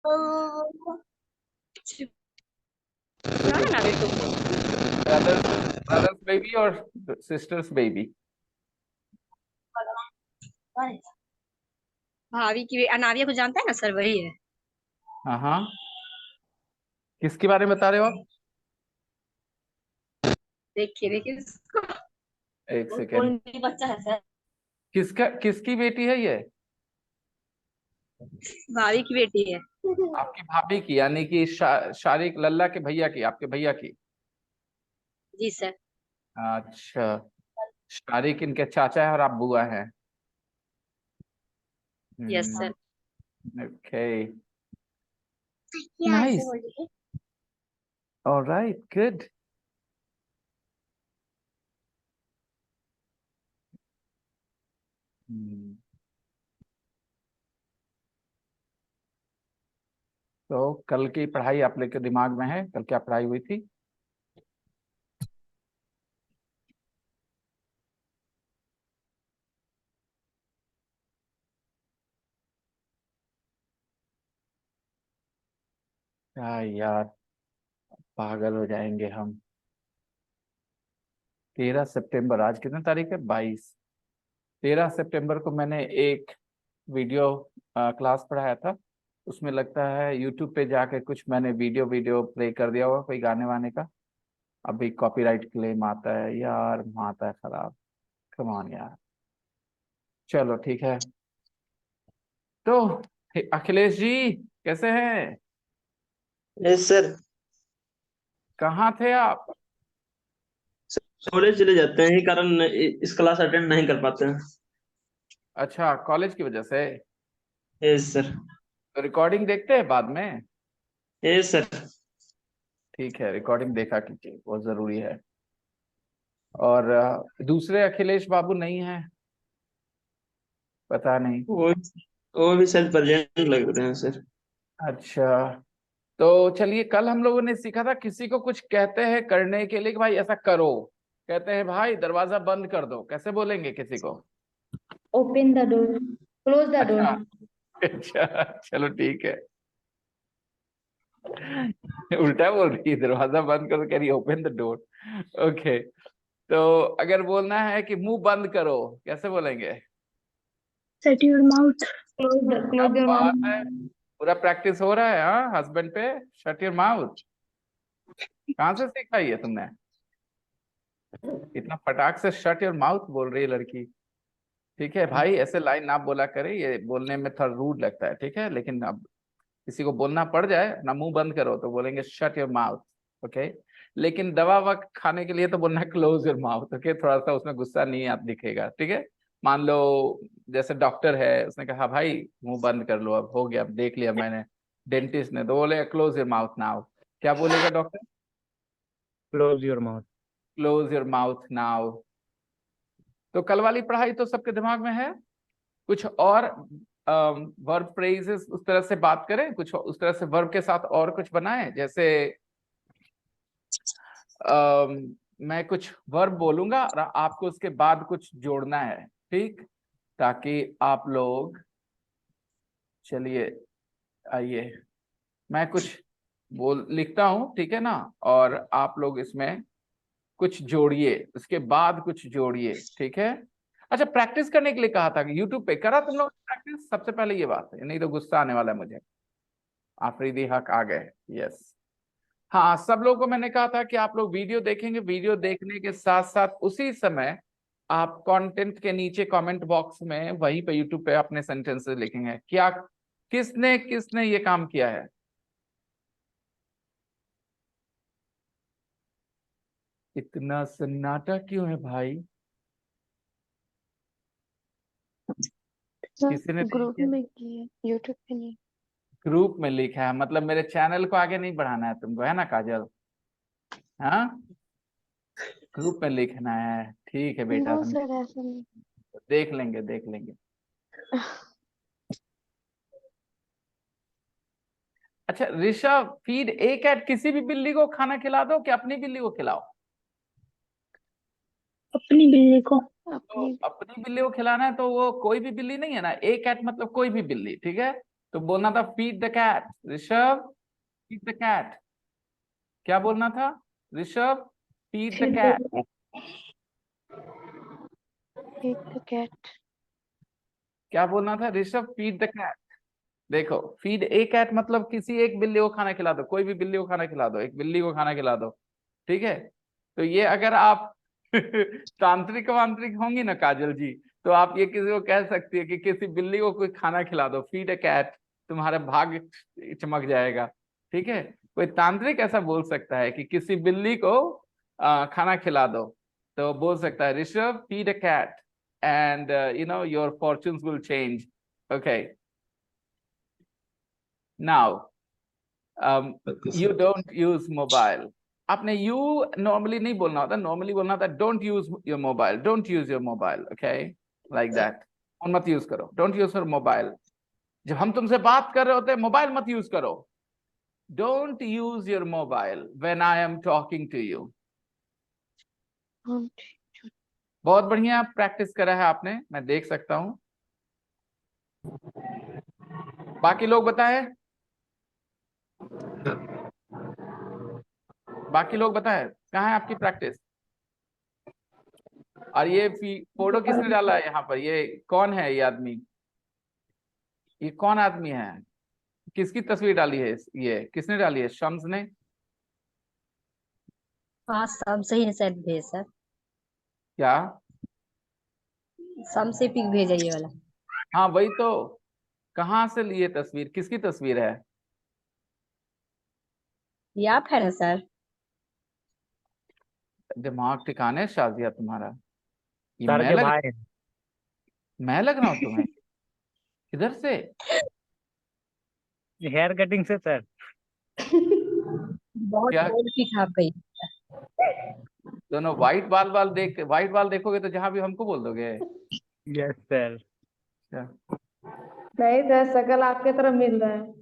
सुनाना ना बेटू को। ब्रदर्स ब्रदर्स बेबी और सिस्टर्स बेबी? भाभी की अनाविया को जानता है ना सर, वही है। हाँ हाँ, किसके बारे में बता रहे हो आप? देखिए देखिए इसको। एक वो सेकेंड। कौन भी बच्चा है सर? किसका, किसकी बेटी है ये? भाभी की बेटी है। आपकी भाभी की, यानी कि शारिक लल्ला के भैया की, आपके भैया की? जी सर। अच्छा, शारिक इनके चाचा है और आप बुआ हैं। Yes hmm. Sir. Okay, nice, alright, good. तो कल की पढ़ाई आप लोग के दिमाग में है? कल क्या पढ़ाई हुई थी? क्या यार, पागल हो जाएंगे हम। 13 सितंबर, आज कितनी तारीख है? 22। 13 सितंबर को मैंने एक वीडियो क्लास पढ़ाया था। उसमें लगता है यूट्यूब पे जाके कुछ मैंने वीडियो वीडियो प्ले कर दिया होगा, कोई गाने वाने का। अभी कॉपीराइट क्लेम आता है यार, माता है खराब। कम ऑन यार। चलो ठीक है। तो अखिलेश जी, कैसे हैं? Yes sir. कहाँ थे आप? कॉलेज चले जाते हैं, ही कारण इस क्लास अटेंड नहीं कर पाते हैं। अच्छा, कॉलेज की वजह से। Yes sir. तो रिकॉर्डिंग देखते हैं बाद में? Yes sir. ठीक है, रिकॉर्डिंग देखा कीजिए, बहुत जरूरी है। और दूसरे अखिलेश बाबू नहीं है? पता नहीं। वो भी शायद प्रेजेंट लग रहे हैं सर। अच्छा, तो चलिए, कल हम लोगों ने सीखा था किसी को कुछ कहते हैं करने के लिए कि भाई ऐसा करो। कहते हैं भाई दरवाजा बंद कर दो, कैसे बोलेंगे किसी को? Open the door, close the door. अच्छा। अच्छा, चलो ठीक है। उल्टा बोल रही है, दरवाजा बंद करो कह रही ओपन द डोर। ओके, तो अगर बोलना है कि मुंह बंद करो, कैसे बोलेंगे? शट योर माउथ, क्या क्लोज योर बात है, माउथ। पूरा प्रैक्टिस हो रहा है हाँ हस्बैंड पे। शट योर माउथ, कहाँ से सीखा ये तुमने? इतना फटाक से शट योर माउथ बोल रही है लड़की। ठीक है भाई, ऐसे लाइन ना बोला करे, ये बोलने में थोड़ा रूड लगता है, ठीक है? लेकिन अब किसी को बोलना पड़ जाए अपना मुंह बंद करो तो बोलेंगे शट योर माउथ। ओके, लेकिन दवा वक्त खाने के लिए तो बोलना क्लोज योर माउथ। ओके, थोड़ा सा उसमें गुस्सा नहीं आप दिखेगा, ठीक है? मान लो जैसे डॉक्टर है, उसने कहा भाई मुंह बंद कर लो, अब हो गया, अब देख लिया मैंने। डेंटिस्ट ने तो बोले क्लोज योर माउथ नाउ। क्या बोलेगा doctor? Close your mouth. Close your mouth now. तो कल वाली पढ़ाई तो सबके दिमाग में है। कुछ और वर्ब फ्रेजेस उस तरह से बात करें, कुछ उस तरह से वर्ब के साथ और कुछ बनाएं, जैसे मैं कुछ वर्ब बोलूंगा और आपको उसके बाद कुछ जोड़ना है, ठीक? ताकि आप लोग, चलिए आइए, मैं कुछ बोल लिखता हूं, ठीक है ना? और आप लोग इसमें कुछ जोड़िए, उसके बाद कुछ जोड़िए, ठीक है? अच्छा, प्रैक्टिस करने के लिए कहा था कि यूट्यूब पे करा तुम लोग प्रैक्टिस? सबसे पहले ये बात है, नहीं तो गुस्सा आने वाला है मुझे। आफरीदी हक आ गए, यस। हाँ, सब लोगों को मैंने कहा था कि आप लोग वीडियो देखेंगे, वीडियो देखने के साथ साथ उसी समय आप कंटेंट के नीचे कमेंट बॉक्स में वहीं पे यूट्यूब पे अपने सेंटेंसेस लिखेंगे। क्या, किसने किसने ये काम किया है? इतना सन्नाटा क्यों है भाई? किसी ने नहीं ग्रुप किया? में किए, यूट्यूब पे नहीं। ग्रुप में लिखा है, मतलब मेरे चैनल को आगे नहीं बढ़ाना है तुमको, है ना काजल? हाँ, ग्रुप में लिखना है, ठीक है बेटा, नो हम सर, ऐसा नहीं। देख लेंगे, देख लेंगे। अच्छा ऋषभ, फीड ए कैट, किसी भी बिल्ली को खाना खिला दो कि अपनी बिल्ली को खिलाओ? अपनी बिल्ली को। तो अपनी। अपनी बिल्ली को खिलाना है तो वो कोई भी बिल्ली नहीं है ना, ए कैट मतलब कोई भी बिल्ली, ठीक है? तो बोलना था feed the cat. Rishabh feed the cat. क्या बोलना था Rishabh? Feed the Feed cat. the feed the cat. क्या बोलना था ऋषभ? Feed the cat. देखो, फीड ए कैट मतलब किसी एक बिल्ली को खाना खिला दो, कोई भी बिल्ली को खाना खिला दो, एक बिल्ली को खाना खिला दो, ठीक है। तो ये अगर आप तांत्रिक वांत्रिक होंगी ना काजल जी, तो आप ये किसी को कह सकती है कि किसी बिल्ली को कोई खाना खिला दो, फीड ए कैट, तुम्हारा भाग्य चमक जाएगा, ठीक है। कोई तांत्रिक ऐसा बोल सकता है कि किसी बिल्ली को खाना खिला दो, तो बोल सकता है Rishabh feed a cat and your fortunes will change. Okay, now you don't use mobile. आपने you normally नहीं बोलना होता, normally बोलना होता don't use your mobile, don't use your mobile, okay, like that. Phone मत यूज करो, don't use your mobile. जब हम तुमसे बात कर रहे होते हैं मोबाइल मत यूज करो, don't use your mobile when I am talking to you. बहुत बढ़िया प्रैक्टिस करा है आपने, मैं देख सकता हूं। बाकी लोग बताएं, बाकी लोग बताएं कहाँ है आपकी प्रैक्टिस। और ये फोटो किसने डाला है यहाँ पर? ये कौन है? ये आदमी, ये कौन आदमी है? किसकी तस्वीर डाली है? ये किसने डाली है? शम्स ने? हाँ, सब सही है शायद भेज सर। क्या? सम से पिक भेजा ये वाला। हाँ वही तो, कहाँ से लिए तस्वीर? किसकी तस्वीर है? ये आप है ना सर? दिमाग ठिकाने शाजिया तुम्हारा। ये सर के भाई। मैं लग रहा हूँ तुम्हें? किधर से? हेयर कटिंग से सर। बहुत क्या? बोल्ड पिक आप गई। दोनों व्हाइट बाल देखोगे तो जहां भी हमको बोल दोगे? Yes sir. नहीं सर, शकल आपके तरफ मिल रहा है।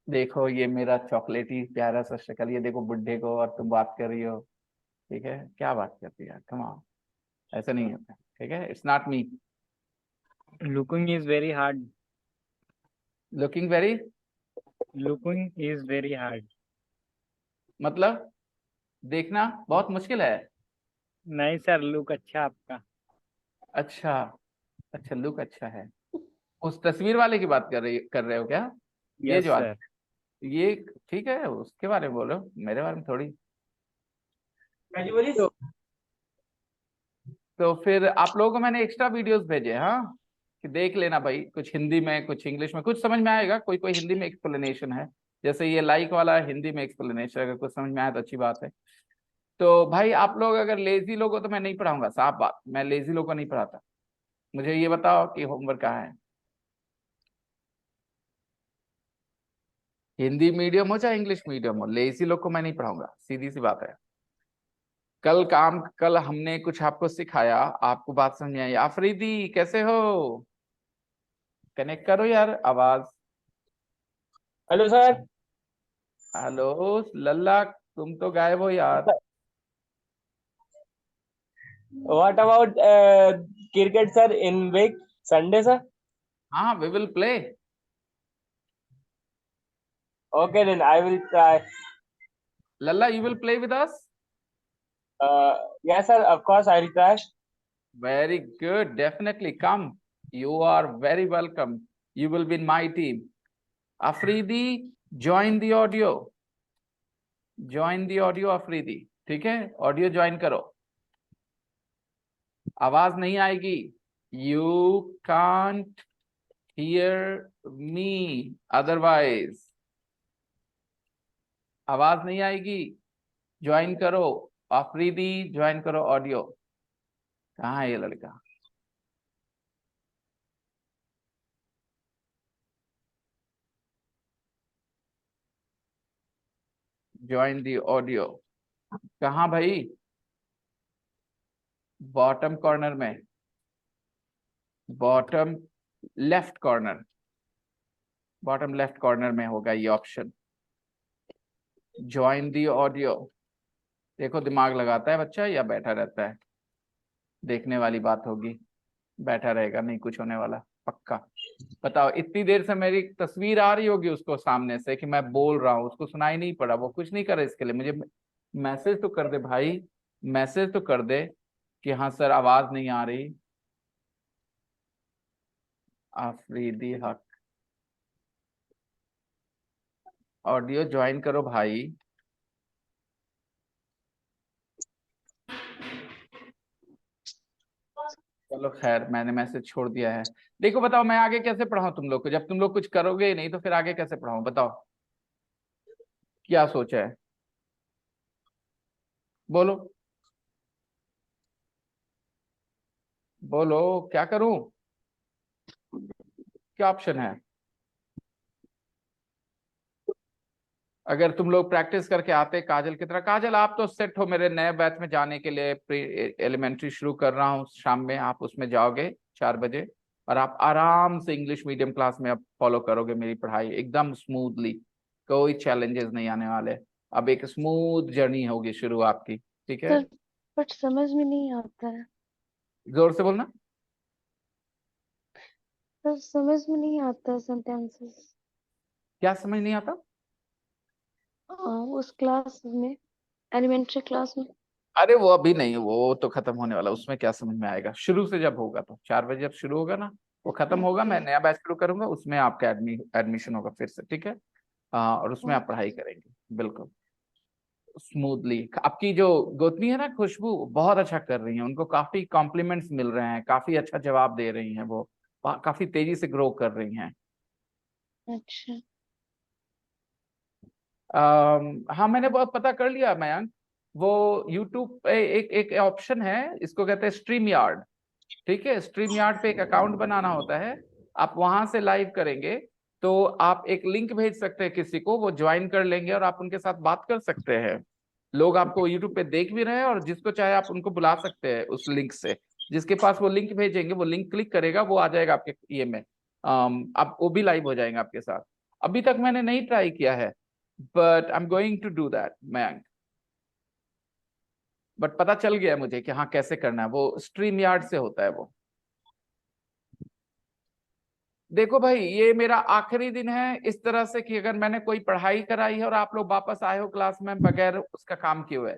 देखो ये मेरा चॉकलेटी प्यारा सा शक्ल, ये देखो बुड्ढे को, और तुम बात कर रही हो, ठीक है। क्या बात करती है, कम ऑन, ऐसा नहीं होता, ठीक है। It's not me. Looking is very hard. Looking very looking is very hard. मतलब देखना बहुत मुश्किल है। नहीं सर, लुक अच्छा आपका। अच्छा, अच्छा लुक अच्छा है। उस तस्वीर वाले की बात कर रहे हो क्या? ये यस जो सर। ये ठीक है, उसके बारे में बोलो, मेरे बारे में थोड़ी। बोलिए। तो फिर आप लोगों को मैंने एक्स्ट्रा वीडियोस भेजे, हाँ, कि देख लेना भाई, कुछ हिंदी में कुछ इंग्लिश में, कुछ समझ में आएगा, कोई कोई हिंदी में एक्सप्लेनेशन है, जैसे ये लाइक वाला हिंदी में एक्सप्लेनेशन, अगर कुछ समझ में आया तो अच्छी बात है। तो भाई आप लोग अगर लेजी लोग हो तो मैं नहीं पढ़ाऊंगा, साफ बात, मैं लेजी लोग को नहीं पढ़ाता। मुझे ये बताओ कि होमवर्क कहाँ है? हिंदी मीडियम हो चाहे इंग्लिश मीडियम हो, लेजी लोग को मैं नहीं पढ़ाऊंगा, सीधी सी बात है। कल हमने कुछ आपको सिखाया, आपको बात समझ में आई? आफरीदी कैसे हो? कनेक्ट करो यार आवाज। Hello sir. हेलो लल्ला, तुम तो गायब हो यार। What about cricket sir in week Sunday sir? हाँ, we will play. Okay then I will try. Lalla, you will play with us? Yes sir, of course I will try. Very good, definitely come. You are very welcome. You will be in my team. Afridi, join the audio. Join the audio, Afridi. ठीक है, audio join करो। आवाज नहीं आएगी। You can't hear me otherwise. आवाज नहीं आएगी, join करो। आफरीदी ज्वाइन करो ऑडियो। कहाँ है ये लड़का? Join the audio. कहाँ भाई? बॉटम कॉर्नर में, bottom left corner, bottom left corner में होगा ये ऑप्शन, ज्वाइन दी ऑडियो। देखो दिमाग लगाता है बच्चा या बैठा रहता है? देखने वाली बात होगी। बैठा रहेगा, नहीं कुछ होने वाला पक्का। बताओ, इतनी देर से मेरी तस्वीर आ रही होगी उसको सामने से कि मैं बोल रहा हूँ, उसको सुनाई नहीं पड़ा, वो कुछ नहीं करे इसके लिए मुझे मैसेज तो कर दे भाई, मैसेज तो कर दे कि हाँ सर आवाज नहीं आ रही। आफरीदी हक, ऑडियो ज्वाइन करो भाई। चलो खैर, मैंने मैसेज छोड़ दिया है। देखो बताओ, मैं आगे कैसे पढ़ाऊं तुम लोग को, जब तुम लोग कुछ करोगे ही नहीं तो फिर आगे कैसे पढ़ाऊं, बताओ क्या सोचा है, बोलो बोलो, क्या करूं, क्या ऑप्शन है? अगर तुम लोग प्रैक्टिस करके आते काजल की तरह, काजल आप तो सेट हो मेरे नए बैच में जाने के लिए, प्री एलिमेंट्री शुरू कर रहा हूँ शाम में, आप उसमें जाओगे 4 बजे और आप आराम से इंग्लिश मीडियम क्लास में अब फॉलो करोगे मेरी पढ़ाई एकदम स्मूथली, कोई चैलेंजेस नहीं आने वाले। अब एक स्मूथ जर्नी होगी शुरू आपकी, ठीक है? सर बट समझ में नहीं आता है। जोर से बोलना। सर समझ में नहीं आता सेंटेंसेस क्या समझ नहीं आता? उस क्लास में, एलिमेंट्री क्लास में। अरे वो अभी नहीं, वो तो खत्म होने वाला, उसमें क्या समझ में आएगा, शुरू से जब होगा तो 4 बजे जब शुरू होगा ना, वो खत्म होगा, मैं नया बैच शुरू करूंगा, उसमें आपका एडमिशन होगा फिर से, ठीक है? और उसमें आप पढ़ाई करेंगे बिल्कुल स्मूथली। आपकी जो गोतनी है ना खुशबू, बहुत अच्छा कर रही है, उनको काफी कॉम्प्लीमेंट्स मिल रहे हैं, काफी अच्छा जवाब दे रही हैं वो, काफी तेजी से ग्रो कर रही हैं। अच्छा। हाँ मैंने बहुत पता कर लिया मयंक, वो यूट्यूब पे एक एक ऑप्शन है, इसको कहते हैं स्ट्रीम यार्ड, ठीक है? स्ट्रीम यार्ड पे एक अकाउंट बनाना होता है, आप वहां से लाइव करेंगे तो आप एक लिंक भेज सकते हैं किसी को, वो ज्वाइन कर लेंगे और आप उनके साथ बात कर सकते हैं। लोग आपको यूट्यूब पे देख भी रहे हैं और जिसको चाहे आप उनको बुला सकते हैं उस लिंक से, जिसके पास वो लिंक भेजेंगे वो लिंक क्लिक करेगा, वो आ जाएगा आपके ये में, आप वो भी लाइव हो जाएंगे आपके साथ। अभी तक मैंने नहीं ट्राई किया है, but I am going to do that Mayank, but पता चल गया मुझे कि हाँ कैसे करना है, वो स्ट्रीम यार्ड से होता है वो। देखो भाई, ये मेरा आखिरी दिन है इस तरह से कि अगर मैंने कोई पढ़ाई कराई है और आप लोग वापस आए हो क्लास में बगैर उसका काम किए हुए,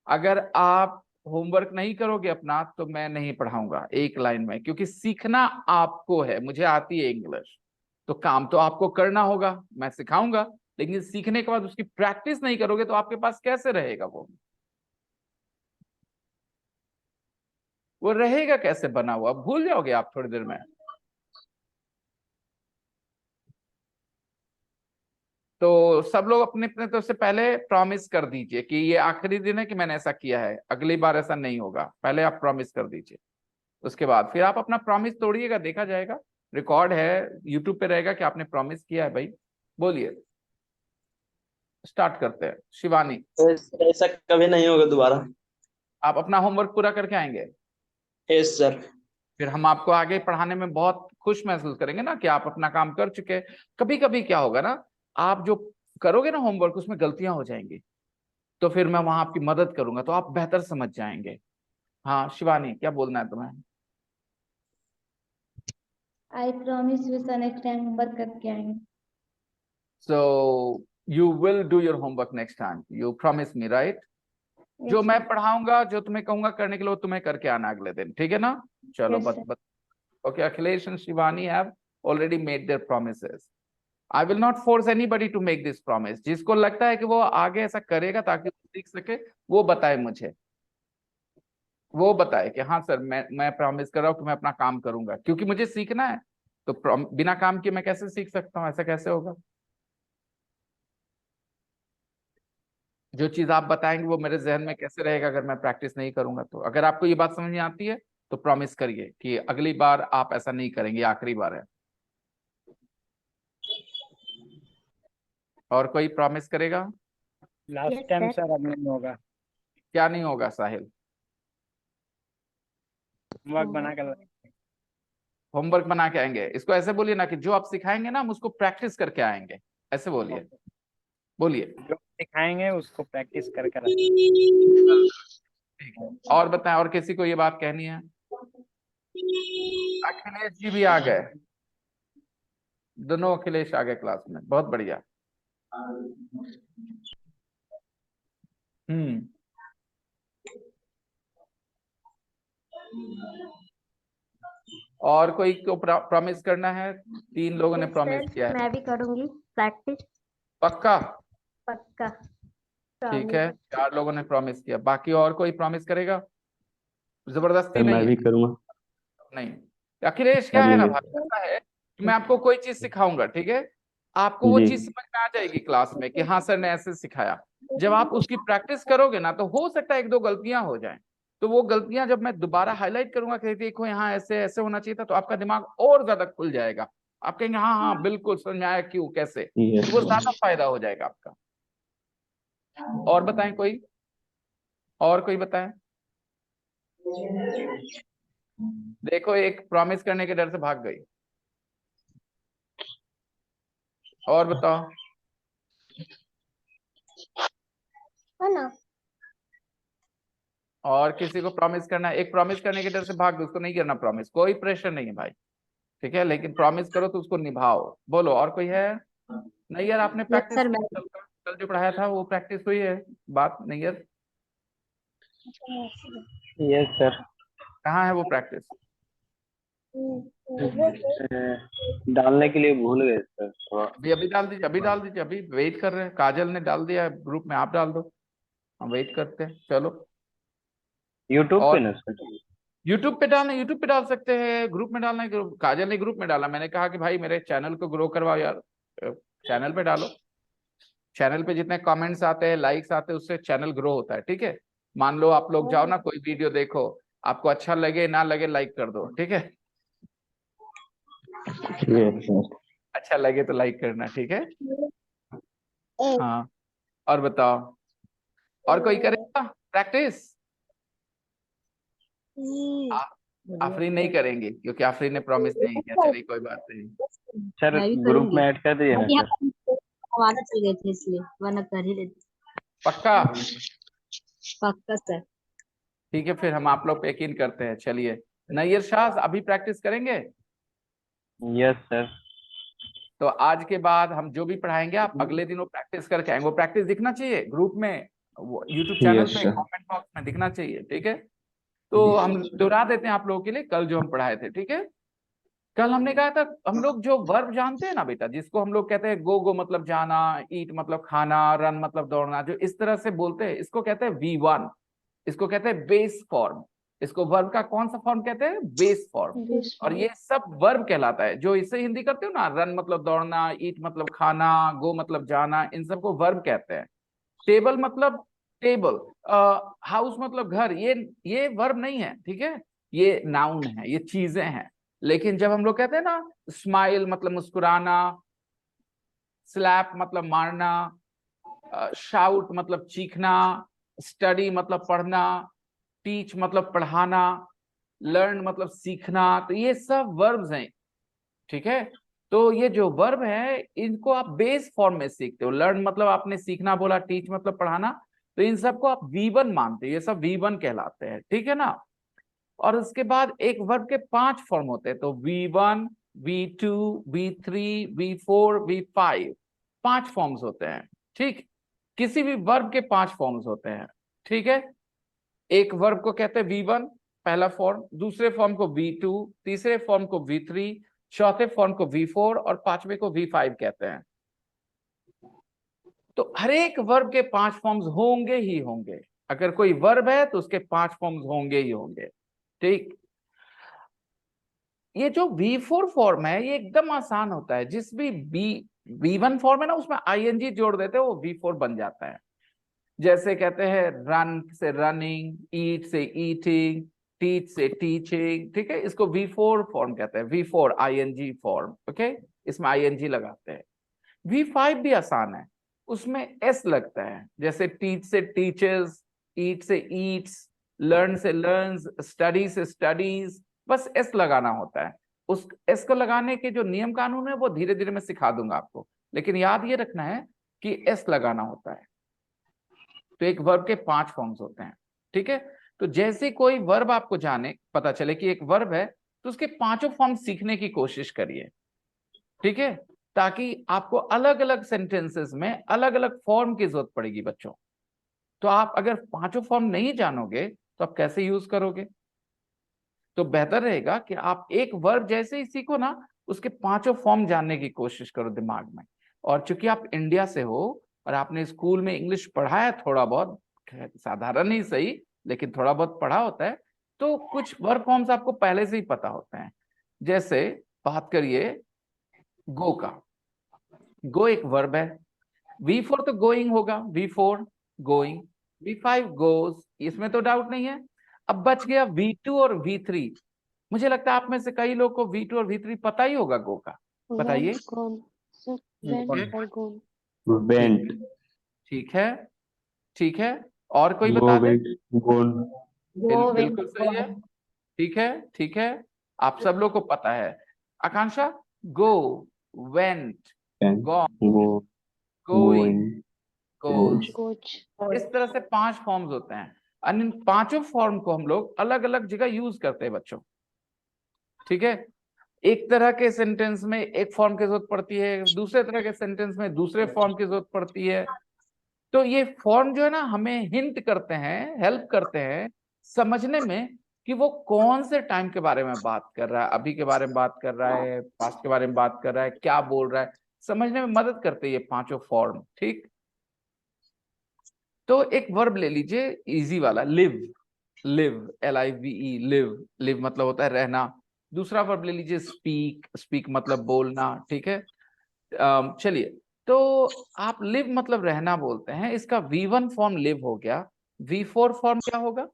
अगर आप होमवर्क नहीं करोगे अपना तो मैं नहीं पढ़ाऊंगा एक लाइन में, क्योंकि सीखना आपको है, मुझे आती है इंग्लिश, तो काम तो आपको करना होगा, मैं सिखाऊंगा, लेकिन सीखने के बाद उसकी प्रैक्टिस नहीं करोगे तो आपके पास कैसे रहेगा वो रहेगा कैसे बना हुआ, भूल जाओगे आप थोड़ी देर में। तो सब लोग अपने अपने तरफ से पहले प्रॉमिस कर दीजिए कि ये आखिरी दिन है कि मैंने ऐसा किया है, अगली बार ऐसा नहीं होगा, पहले आप प्रॉमिस कर दीजिए, उसके बाद फिर आप अपना प्रॉमिस तोड़िएगा, देखा जाएगा, रिकॉर्ड है यूट्यूब पे रहेगा कि आपने प्रॉमिस किया है भाई। बोलिए, स्टार्ट करते हैं। शिवानी, ऐसा कभी नहीं होगा दोबारा। आप अपना होमवर्क पूरा करके आएंगे, यस सर। फिर हम आपको आगे पढ़ाने में बहुत खुश महसूस करेंगे ना कि आप अपना काम कर चुके। कभी कभी क्या होगा ना, आप जो करोगे ना होमवर्क उसमें गलतियां हो जाएंगी, तो फिर मैं वहां आपकी मदद करूंगा तो आप बेहतर समझ जाएंगे। हाँ शिवानी, क्या बोलना है तुम्हें? I promise you sir, next time homework करके आएंगे। So you will do your homework next time, you promise me right? जो यस मैं सर। पढ़ाऊंगा, जो तुम्हें कहूंगा करने के लिए, वो तुम्हें करके आना अगले दिन, ठीक है ना? चलो यस बस सर। बस। Okay, Akhilesh and Shivani have already made their promises. I will not force anybody to make this promise, जिसको लगता है कि वो आगे ऐसा करेगा ताकि वो सीख सके, वो बताए मुझे, वो बताए कि हाँ सर मैं प्रॉमिस कर रहा हूँ कि मैं अपना काम करूंगा, क्योंकि मुझे सीखना है, तो बिना काम किए मैं कैसे सीख सकता हूँ, ऐसा कैसे होगा? जो चीज आप बताएंगे वो मेरे जहन में कैसे रहेगा अगर मैं प्रैक्टिस नहीं करूंगा? तो अगर आपको ये बात समझ में आती है तो प्रॉमिस करिए कि अगली बार आप ऐसा नहीं करेंगे, आखिरी बार है। और कोई प्रॉमिस करेगा? Last yes time sir. Sir अब नहीं होगा, क्या नहीं होगा साहिल? होमवर्क बना कर होमवर्क बना के आएंगे, इसको ऐसे बोलिए ना कि जो आप सिखाएंगे ना हम उसको प्रैक्टिस करके आएंगे, ऐसे बोलिए, बोलिए। जो सिखाएंगे उसको प्रैक्टिस कर कर ठीक है, और बताएं, और किसी को ये बात कहनी है? अखिलेश जी भी आ गए, दोनों अखिलेश आ गए क्लास में, बहुत बढ़िया। और कोई को प्रॉमिस करना है? 3 लोगों ने प्रॉमिस किया है। मैं भी करूंगी प्रैक्टिस। पक्का? पक्का। ठीक है, 4 लोगों ने प्रॉमिस किया, बाकी और कोई प्रॉमिस करेगा? जबरदस्ती सर नहीं मैं है। भी करूंगा। नहीं, अखिलेश क्या हाँ है ना जी। भाई, ऐसा है कि मैं आपको कोई चीज सिखाऊंगा, ठीक है, आपको वो जी। चीज समझ में आ जाएगी क्लास में कि हाँ सर ने ऐसे सिखाया। जब आप उसकी प्रैक्टिस करोगे ना, तो हो सकता है 1-2 गलतियां हो जाएं, तो वो गलतियां जब मैं दोबारा हाईलाइट करूंगा कि देखो यहाँ ऐसे ऐसे होना चाहिए था, तो आपका दिमाग और ज्यादा खुल जाएगा। आप कहेंगे हाँ हाँ बिल्कुल समझ में आया, क्यों कैसे, यस तो वो सर। ज्यादा फायदा हो जाएगा आपका। और बताएं कोई, और कोई बताएं। देखो एक प्रॉमिस करने के डर से भाग गई। और बताओ। है ना। और किसी को प्रॉमिस करना है? एक प्रॉमिस करने के डर से भाग गई, उसको नहीं करना प्रॉमिस, कोई प्रेशर नहीं है भाई, ठीक है, लेकिन प्रॉमिस करो तो उसको निभाओ। बोलो और कोई है? नहीं यार, आपने यस प्रैक्टिस सर, की, मैं कल जो पढ़ाया था वो प्रैक्टिस हुई है, बात नहीं यार। Yes sir. कहाँ है वो प्रैक्टिस? डालने के लिए भूल गए सर थोड़ा। अभी अभी डाल दीजिए, अभी डाल दीजिए, अभी वेट कर रहे हैं। काजल ने डाल दिया ग्रुप में, आप डाल दो, हम वेट करते हैं। चलो। यूट्यूब पे और ना सर? यूट्यूब पे डालना, यूट्यूब पे डाल सकते हैं, ग्रुप में डालना है। काजल ने ग्रुप में डाला, मैंने कहा कि भाई मेरे चैनल को ग्रो करवाओ यार, चैनल पे डालो। चैनल पे जितने कमेंट्स आते हैं, लाइक्स आते हैं, उससे चैनल ग्रो होता है, ठीक है। मान लो आप लोग जाओ ना, कोई वीडियो देखो, आपको अच्छा लगे ना लगे लाइक कर दो, ठीक है। Yes sir. अच्छा लगे तो लाइक करना, ठीक है। हाँ, और बताओ, और कोई करेगा प्रैक्टिस? आफरीन नहीं करेंगे क्योंकि आफरीन ने प्रॉमिस नहीं किया, चलिए कोई बात नहीं। सर मैं भी ग्रुप करूंगी। में ऐड कर दिए ना अभी सर? यहाँ आवाज चल गए थे इसलिए, वरना कर ही लेते। पक्का? पक्का सर। ठीक है, फिर हम आप लोग पे यकीन करते हैं। चलिए, नैयर शाह अभी प्रैक्टिस करेंगे। Yes sir. तो आज के बाद हम जो भी पढ़ाएंगे, आप अगले दिन वो प्रैक्टिस करके आएंगे। वो प्रैक्टिस दिखना चाहिए ग्रुप में, वो यूट्यूब चैनल यस पे सर। कमेंट बॉक्स में दिखना चाहिए, ठीक है। तो हम दोहरा देते हैं आप लोगों के लिए कल जो हम पढ़ाए थे, ठीक है। कल हमने कहा था, हम लोग जो वर्ब जानते हैं ना बेटा, जिसको हम लोग कहते हैं गो गो मतलब जाना, ईट मतलब खाना, रन मतलब दौड़ना, जो इस तरह से बोलते हैं, इसको कहते हैं V1, इसको कहते हैं बेस फॉर्म। इसको वर्ब का कौन सा फॉर्म कहते हैं? Base form. और ये सब वर्ब कहलाता है। जो इससे हिंदी करते हो ना, रन मतलब दौड़ना, ईट मतलब खाना, गो मतलब जाना, इन सबको वर्ब कहते हैं। टेबल मतलब टेबल, हाउस मतलब घर, ये वर्ब नहीं है, ठीक है, ये नाउन है, ये चीजें हैं। लेकिन जब हम लोग कहते हैं ना, स्माइल मतलब मुस्कुराना, स्लैप मतलब मारना, शाउट मतलब चीखना, स्टडी मतलब पढ़ना, टीच मतलब पढ़ाना, लर्न मतलब सीखना, तो ये सब वर्ब्स हैं, ठीक है। तो ये जो वर्ब है, इनको आप बेस फॉर्म में सीखते हो। लर्न मतलब आपने सीखना बोला, टीच मतलब पढ़ाना, तो इन सबको आप V1 मानते हो, ये सब V1 कहलाते हैं, ठीक है ना। और उसके बाद एक वर्ब के 5 फॉर्म होते हैं, तो V1, V2, V3, V4, V5, 5 forms होते हैं, ठीक। किसी भी वर्ब के 5 फॉर्म्स होते हैं, ठीक है। एक वर्ब को कहते हैं V1 पहला फॉर्म, दूसरे फॉर्म को V2, तीसरे फॉर्म को V3, चौथे फॉर्म को V4 और पांचवे को V5 कहते हैं। तो हर एक वर्ब के 5 फॉर्म्स होंगे ही होंगे। अगर कोई वर्ब है तो उसके 5 फॉर्म्स होंगे ही होंगे, ठीक। ये जो V4 फॉर्म है, ये एकदम आसान होता है। जिस भी V1 फॉर्म है ना, उसमें ING जोड़ देते हैं, वो V4 बन जाता है। जैसे कहते हैं रन से रनिंग, ईट से ईटिंग, टीच से टीचिंग, ठीक है, इसको V4 फॉर्म कहते हैं, V4 ING फॉर्म, ओके, इसमें ING लगाते हैं। V5 भी आसान है, उसमें S लगता है, जैसे टीच से टीचर्स, ईट से ईट्स, लर्न से लर्न्स, स्टडी से स्टडीज, बस S लगाना होता है। उस S को लगाने के जो नियम कानून है वो धीरे धीरे मैं सिखा दूंगा आपको, लेकिन याद ये रखना है कि S लगाना होता है। तो एक वर्ब के 5 फॉर्म्स होते हैं, ठीक है। तो जैसे कोई वर्ब आपको जाने पता चले कि एक वर्ब है, तो उसके 5 फॉर्म सीखने की कोशिश करिए, ठीक है। ताकि आपको अलग अलग सेंटेंसेस में अलग अलग फॉर्म की जरूरत पड़ेगी बच्चों। तो आप अगर पांचों फॉर्म नहीं जानोगे तो आप कैसे यूज करोगे? तो बेहतर रहेगा कि आप एक वर्ब जैसे ही सीखो ना, उसके पांचों फॉर्म जानने की कोशिश करो दिमाग में। और चूंकि आप इंडिया से हो और आपने स्कूल में इंग्लिश पढ़ा है थोड़ा बहुत, साधारण ही सही लेकिन थोड़ा बहुत पढ़ा होता है, तो कुछ वर्ब फॉर्म्स आपको पहले से ही पता होते हैं। जैसे बात करिए गो का, गो एक वर्ब है, V4 तो गोइंग होगा, V4 गोइंग, V5 गोज, इसमें तो डाउट नहीं है। अब बच गया V2 और V3। मुझे लगता है आप में से कई लोग को V2 और V3 पता ही होगा गो का, बताइए। Went, gone. Sir, went or gone. Went, ठीक है, ठीक है, और कोई गो बता दे। वेंट, गोन, बिल्कुल सही है, ठीक है, ठीक है, आप सब लोग को पता है। आकांक्षा, गो, वेंट, गॉन, गो, गोइंग, गोइंग, गोज। Coach. इस तरह से 5 फॉर्म्स होते हैं और इन पांचों फॉर्म को हम लोग अलग अलग जगह यूज करते हैं बच्चों। ठीक है, एक तरह के सेंटेंस में एक फॉर्म की जरूरत पड़ती है, दूसरे तरह के सेंटेंस में दूसरे फॉर्म की जरूरत पड़ती है। तो ये फॉर्म जो है ना हमें हिंट करते हैं, हेल्प करते हैं समझने में कि वो कौन से टाइम के बारे में बात कर रहा है, अभी के बारे में बात कर रहा है, पास्ट के बारे में बात कर रहा है, क्या बोल रहा है, समझने में मदद करते हैं ये पांचों फॉर्म। ठीक, तो एक वर्ब ले लीजिए इजी वाला, live, live, LIVE, live, live मतलब होता है रहना। दूसरा वर्ब ले लीजिए स्पीक, स्पीक मतलब बोलना। ठीक है, चलिए, तो आप लिव मतलब रहना बोलते हैं, इसका V1 फॉर्म लिव हो गया, V4 फॉर्म क्या होगा?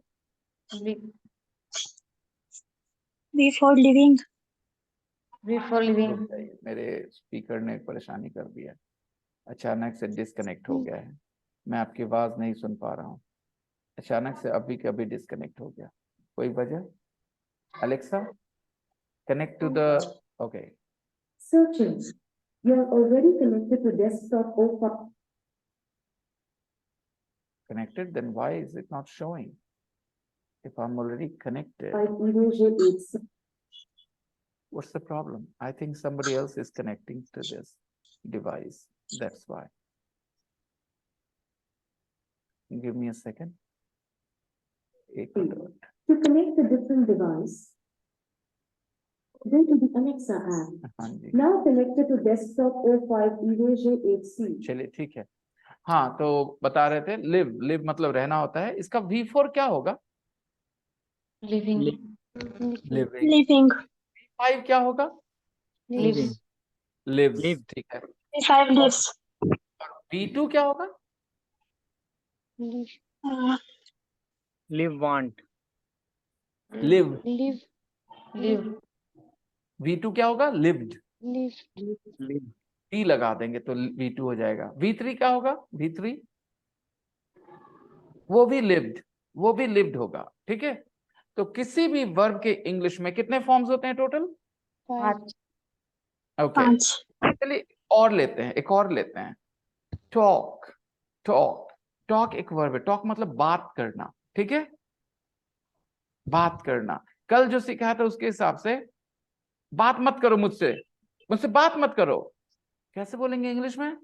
before living, Before living. मेरे स्पीकर ने परेशानी कर दिया, अचानक से डिस्कनेक्ट हो गया है, मैं आपकी आवाज नहीं सुन पा रहा हूँ, अचानक से अभी के अभी डिस्कनेक्ट हो गया, कोई वजह? Alexa, connect to the, okay, Searching. You are already connected to desktop or connected, then why is it not showing if I'm already connected? erasure aids. What's the problem? I think somebody else is connecting to this device, that's why. Give me a second. एक minute. To connect a different device, go to the Alexa app. हाँ जी, Now connected to desktop O5 erasure 8C. चलिए ठीक है। हाँ, तो बता रहे थे लिव, लिव मतलब रहना होता है, इसका V4 क्या होगा? Living. लिविंग। living, V5 क्या होगा? Lives. लिव्स, ठीक है। five lives, V2 क्या होगा? Live. Live want. Live. Live. Live. V2 क्या होगा? लिव्ड। Live. Live. T लगा देंगे तो V2 हो जाएगा। V3 क्या होगा? V3 वो भी लिव्ड, वो भी लिव्ड होगा। ठीक है, तो किसी भी वर्ब के इंग्लिश में कितने फॉर्म्स होते हैं टोटल? 5. ओके, 5, चलिए और लेते हैं, एक और लेते हैं। टॉक, टॉक, टॉक एक वर्ब है, टॉक मतलब बात करना। ठीक है, बात करना। कल जो सीखा था उसके हिसाब से बात मत करो मुझसे, मुझसे बात मत करो, कैसे बोलेंगे इंग्लिश में?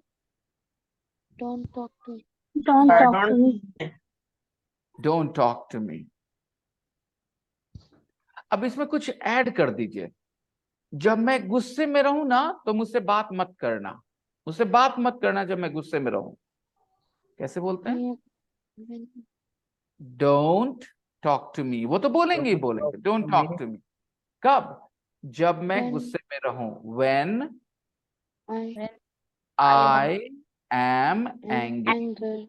Don't talk to. don't talk to me, don't talk to me. अब इसमें कुछ ऐड कर दीजिए, जब मैं गुस्से में रहूं ना तो मुझसे बात मत करना, मुझसे बात मत करना जब मैं गुस्से में रहूं। कैसे बोलते हैं? When don't talk to me, वो तो बोलेंगे ही बोलेंगे, डोंट टॉक टू मी। कब? जब मैं When- गुस्से में रहूं, when I I am am angry. angry.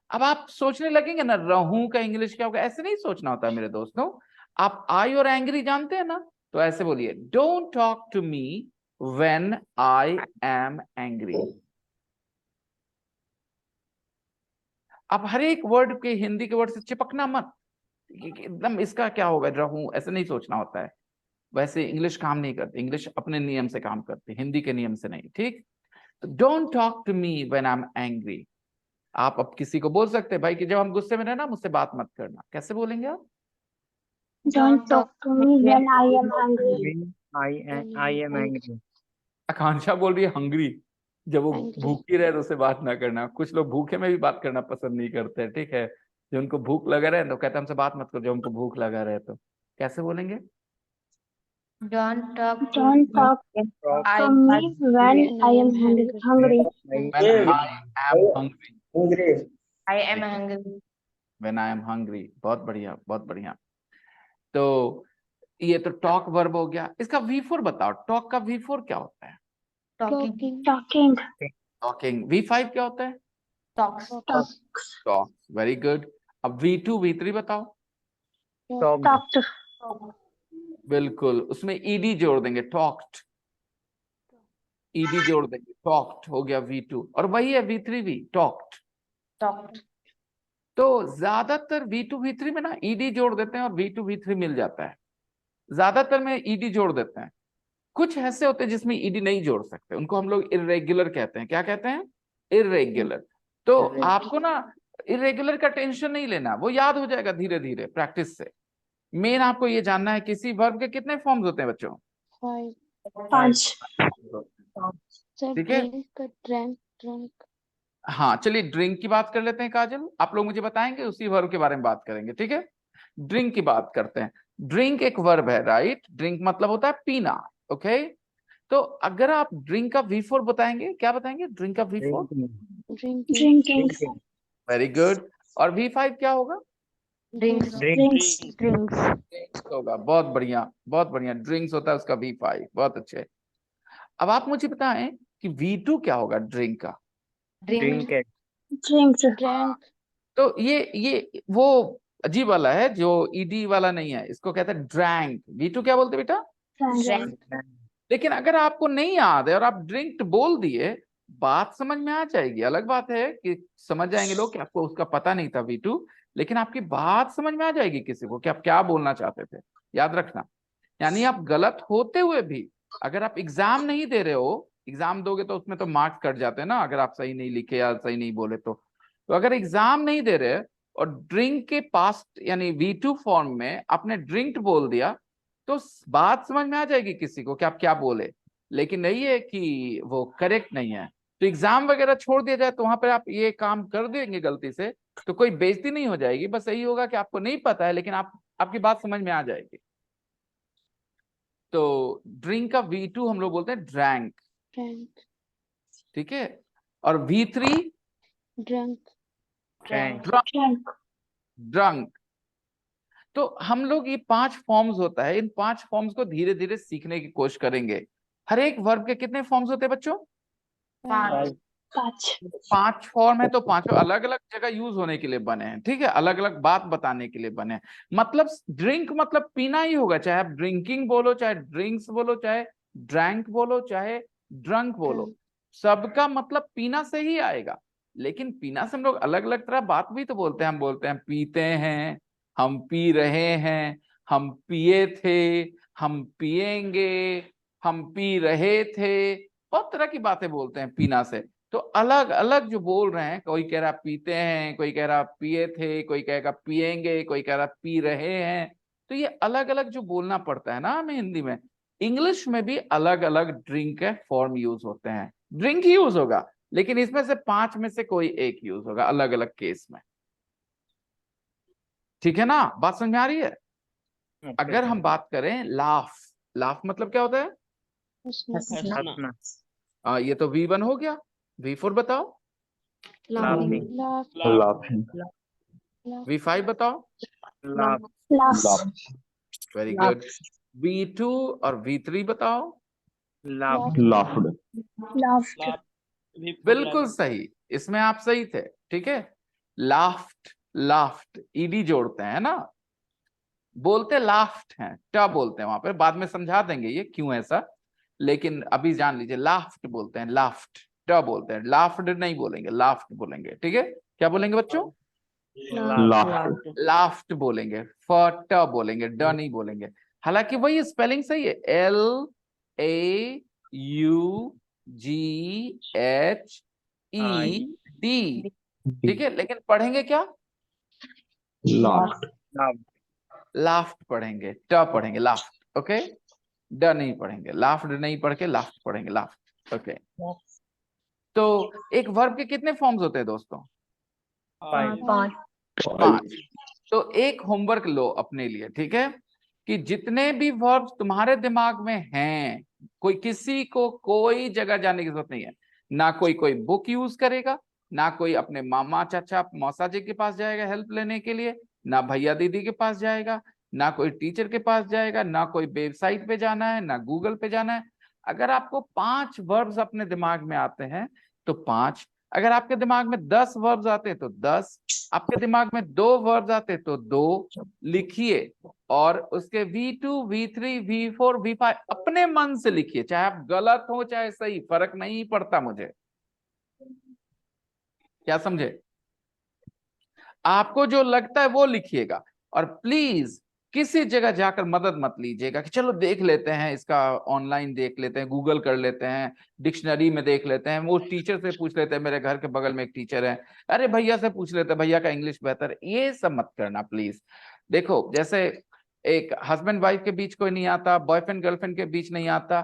अब आप सोचने लगेंगे ना रहूं का इंग्लिश क्या होगा, ऐसे नहीं सोचना होता है मेरे दोस्तों। आप आई और एंग्री जानते हैं ना, तो ऐसे बोलिए, don't talk to me when I am angry. आप हर एक वर्ड के हिंदी के वर्ड से चिपकना मत, एकदम इसका क्या होगा रहूं, ऐसे नहीं सोचना होता है। वैसे इंग्लिश काम नहीं करती, इंग्लिश अपने नियम से काम करती, हिंदी के नियम से नहीं। ठीक, don't talk to me when I am angry. आप अब किसी को बोल सकते हैं भाई कि जब हम गुस्से में रहना मुझसे बात मत करना, कैसे बोलेंगे आप? don't talk to me when I am angry, When I am angry. आकांक्षा बोल रही है हंग्री, जब वो Hungry. भूखी रहे तो उससे बात ना करना। कुछ लोग भूखे में भी बात करना पसंद नहीं करते, ठीक है। जो उनको भूख लगा रहे तो कहते हैं हमसे बात मत करो, जब उनको भूख लगा रहे तो कैसे बोलेंगे? Don't talk to Don't talk I to me when I am hungry. When I am hungry. I am hungry. When I am hungry। बहुत बढ़िया, बहुत बढ़िया। तो ये तो टॉक वर्ब हो गया। इसका V4 बताओ, टॉक का V4 क्या होता है? Talking. Talking. टॉकिंग। V5 क्या होता है? Talks. टॉक। Very good. अब V2 V3 बताओ। Talked. बिल्कुल, उसमें ed जोड़ देंगे, टॉक्ड। ed जोड़ देंगे, टॉक्ड हो गया V2। और वही है V3 भी, टॉक्ड। Talked. तो ज्यादातर V2 V3 में ना ed जोड़ देते हैं और V2 V3 मिल जाता है। ज्यादातर में ed जोड़ देते हैं। कुछ ऐसे होते हैं जिसमें ed नहीं जोड़ सकते, उनको हम लोग इर्रेगुलर कहते हैं। क्या कहते हैं? इर्रेगुलर। तो आपको ना इर्रेगुलर का टेंशन नहीं लेना, वो याद हो जाएगा धीरे धीरे प्रैक्टिस से। मेन आपको ये जानना है किसी वर्ब के कितने फॉर्म्स होते हैं बच्चों? 5. Sir, ठीक है। drink, drunk. हाँ, चलिए ड्रिंक की बात कर लेते हैं काजल। आप लोग मुझे बताएंगे, उसी वर्ब के बारे में बात करेंगे, ठीक है। ड्रिंक की बात करते हैं। ड्रिंक एक वर्ब है, राइट। ड्रिंक मतलब होता है पीना, ओके। तो अगर आप ड्रिंक का V4 बताएंगे, क्या बताएंगे? ड्रिंक का V4? Drinking. Very good. और V5 क्या होगा? Drinks. Drinks. होगा। बहुत बढ़िया, बहुत बढ़िया। ड्रिंक्स होता है उसका V5। बहुत अच्छे। अब आप मुझे बताएं कि V2 क्या होगा ड्रिंक का? Drink. Drinks. Drank. तो ये वो अजीब वाला है जो ed वाला नहीं है, इसको कहते हैं ड्रैंक। V2 क्या बोलते बेटा? Drank. लेकिन अगर आपको नहीं याद है और आप ड्रिंक बोल दिए, बात समझ में आ जाएगी। अलग बात है कि समझ जाएंगे लोग कि आपको उसका पता नहीं था V2, लेकिन आपकी बात समझ में आ जाएगी किसी को कि आप क्या बोलना चाहते थे। याद रखना, यानी आप गलत होते हुए भी, अगर आप एग्जाम नहीं दे रहे हो, एग्जाम दोगे तो उसमें तो मार्क्स कट जाते हैं ना, अगर आप सही नहीं लिखे या सही नहीं बोले तो अगर एग्जाम नहीं दे रहे और ड्रिंक के पास्ट यानी V2 फॉर्म में आपने ड्रिंक बोल दिया, तो बात समझ में आ जाएगी किसी को कि आप क्या बोले। लेकिन नहीं है कि वो करेक्ट नहीं है, तो एग्जाम वगैरह छोड़ दिया जाए तो वहां पर आप ये काम कर देंगे गलती से, तो कोई बेइज्जती नहीं हो जाएगी, बस यही होगा कि आपको नहीं पता है लेकिन आपकी बात समझ में आ जाएगी। तो ड्रिंक का V2 हम लोग बोलते हैं ड्रैंक, Drank. ठीक है। और V3 Drunk. ड्रंक। तो हम लोग ये 5 फॉर्म्स होता है, इन 5 फॉर्म्स को धीरे धीरे सीखने की कोशिश करेंगे। हर एक वर्ब के कितने फॉर्म्स होते हैं बच्चों? 5. 5 फॉर्म है, तो पांचों अलग अलग जगह यूज होने के लिए बने हैं, ठीक है। अलग अलग बात बताने के लिए बने हैं। मतलब ड्रिंक मतलब पीना ही होगा, चाहे आप ड्रिंकिंग बोलो, चाहे ड्रिंक्स बोलो, चाहे ड्रैंक बोलो, चाहे ड्रंक बोलो, सबका मतलब पीना से ही आएगा। लेकिन पीना से हम लोग अलग अलग तरह बात भी तो बोलते हैं। हम बोलते हैं पीते हैं, हम पी रहे हैं, हम पिए थे, हम पिएंगे, हम पी रहे थे, बहुत तरह की बातें बोलते हैं पीना से। तो अलग अलग जो बोल रहे हैं, कोई कह रहा पीते हैं, कोई कह रहा पिए थे, कोई कहेगा पिएंगे, कोई कह रहा पी रहे हैं। तो ये अलग अलग जो बोलना पड़ता है ना हमें हिंदी में, इंग्लिश में भी अलग अलग ड्रिंक के फॉर्म यूज होते हैं। ड्रिंक ही यूज होगा, लेकिन इसमें से 5 में से कोई एक यूज होगा अलग अलग केस में, ठीक है ना। बात समझ में आ रही है? अगर हम बात करें लाफ, लाफ मतलब क्या होता है? ये तो V1 हो गया। V4 बताओ। Laughing. V5 बताओ। Laugh. Very good. V2 और V3 बताओ। Laughed. बिल्कुल सही, इसमें आप सही थे, ठीक है। लाफ्ट, लाफ्ट ed जोड़ते हैं ना, बोलते लाफ्ट हैं, क्या बोलते हैं वहां पर, बाद में समझा देंगे ये क्यों ऐसा, लेकिन अभी जान लीजिए लाफ्ट बोलते हैं, लाफ्ट ट बोलते हैं, लाफ्ड नहीं बोलेंगे, लाफ्ट बोलेंगे, ठीक है। क्या बोलेंगे बच्चों? लाफ्ट बोलेंगे, फ ट बोलेंगे, ड नहीं बोलेंगे। हालांकि वही स्पेलिंग सही है, LAUGHED, ठीक है। लेकिन पढ़ेंगे क्या? लाफ्ट पढ़ेंगे, ट पढ़ेंगे, लाफ्ट, ओके। ड नहीं पढ़ेंगे, लाफ्ड नहीं पढ़ के लाफ्ट पढ़ेंगे, लाफ्ट। ओके तो एक वर्ब के कितने फॉर्म्स होते हैं दोस्तों? 5 5। तो एक होमवर्क लो अपने लिए, ठीक है, कि जितने भी वर्ब तुम्हारे दिमाग में हैं, कोई किसी को कोई जगह जाने की जरूरत नहीं है। ना कोई बुक यूज करेगा, ना कोई अपने मामा चाचा मौसा जी के पास जाएगा हेल्प लेने के लिए, ना भैया दीदी के पास जाएगा, ना कोई टीचर के पास जाएगा, ना कोई वेबसाइट पे जाना है, ना गूगल पे जाना है। अगर आपको 5 वर्ब्स अपने दिमाग में आते हैं तो 5, अगर आपके दिमाग में 10 वर्ब्स आते हैं तो 10, आपके दिमाग में 2 वर्ब्स आते हैं तो 2 लिखिए, और उसके V2 V3 V4 V5 अपने मन से लिखिए, चाहे आप गलत हो चाहे सही, फर्क नहीं पड़ता मुझे। क्या समझे? आपको जो लगता है वो लिखिएगा, और प्लीज किसी जगह जाकर मदद मत लीजिएगा कि चलो देख लेते हैं, इसका ऑनलाइन देख लेते हैं, गूगल कर लेते हैं, डिक्शनरी में देख लेते हैं, वो टीचर से पूछ लेते हैं, मेरे घर के बगल में एक टीचर है, अरे भैया से पूछ लेते हैं, भैया का इंग्लिश बेहतर है। ये सब मत करना प्लीज। देखो, जैसे एक हस्बैंड वाइफ के बीच कोई नहीं आता, बॉयफ्रेंड गर्लफ्रेंड के बीच नहीं आता,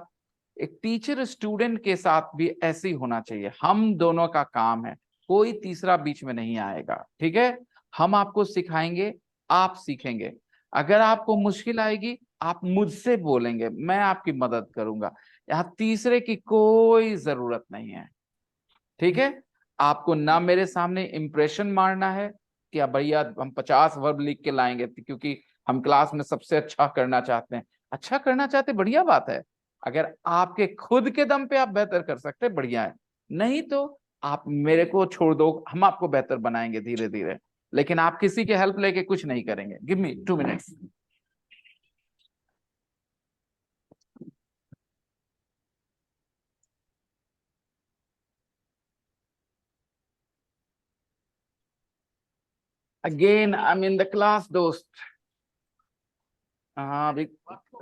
एक टीचर स्टूडेंट के साथ भी ऐसे ही होना चाहिए। हम दोनों का काम है, कोई तीसरा बीच में नहीं आएगा, ठीक है? हम आपको सिखाएंगे, आप सीखेंगे। अगर आपको मुश्किल आएगी आप मुझसे बोलेंगे, मैं आपकी मदद करूंगा। यहाँ तीसरे की कोई जरूरत नहीं है, ठीक है? आपको ना मेरे सामने इंप्रेशन मारना है कि अब भैया हम 50 वर्ब लिख के लाएंगे क्योंकि हम क्लास में सबसे अच्छा करना चाहते हैं। अच्छा करना चाहते, बढ़िया बात है। अगर आपके खुद के दम पे आप बेहतर कर सकते, बढ़िया है, नहीं तो आप मेरे को छोड़ दो, हम आपको बेहतर बनाएंगे धीरे धीरे, लेकिन आप किसी की हेल्प लेके कुछ नहीं करेंगे। Give me 2 minutes. Again I am in the class दोस्त। हाँ अभी,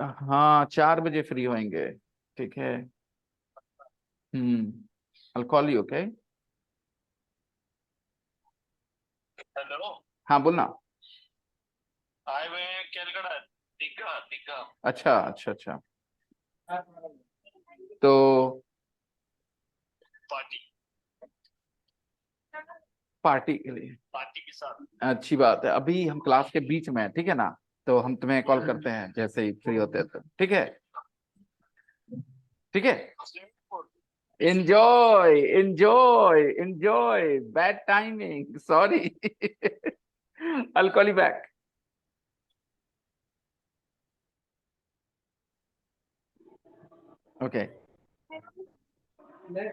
हाँ 4 बजे फ्री होंगे, ठीक है? I'll call you, okay? Hello, हाँ बोलना। आए हुए हैं कैलकाटा, दिग्गा दिग्गा। अच्छा अच्छा अच्छा, तो पार्टी पार्टी के लिए? पार्टी के साथ। अच्छी बात है, अभी हम क्लास के बीच में है, ठीक है ना? तो हम तुम्हें कॉल करते हैं जैसे ही फ्री होते हैं तो, ठीक है? ठीक है, enjoy enjoy enjoy, bad timing, sorry. I'll call you back. Okay,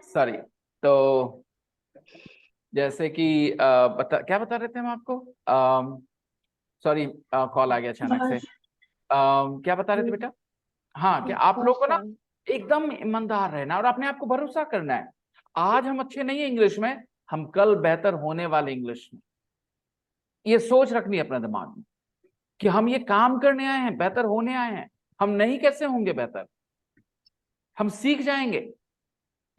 sorry. तो जैसे कि क्या बता रहे थे हम आपको? सॉरी, कॉल आ गया अचानक से। क्या बता रहे थे बेटा? हाँ, कि आप लोग को ना एकदम ईमानदार रहना और अपने आप को भरोसा करना है। आज हम अच्छे नहीं है इंग्लिश में, हम कल बेहतर होने वाले इंग्लिश में। ये सोच रखनी है अपने दिमाग में कि हम ये काम करने आए हैं, बेहतर होने आए हैं। हम नहीं कैसे होंगे बेहतर, हम सीख जाएंगे।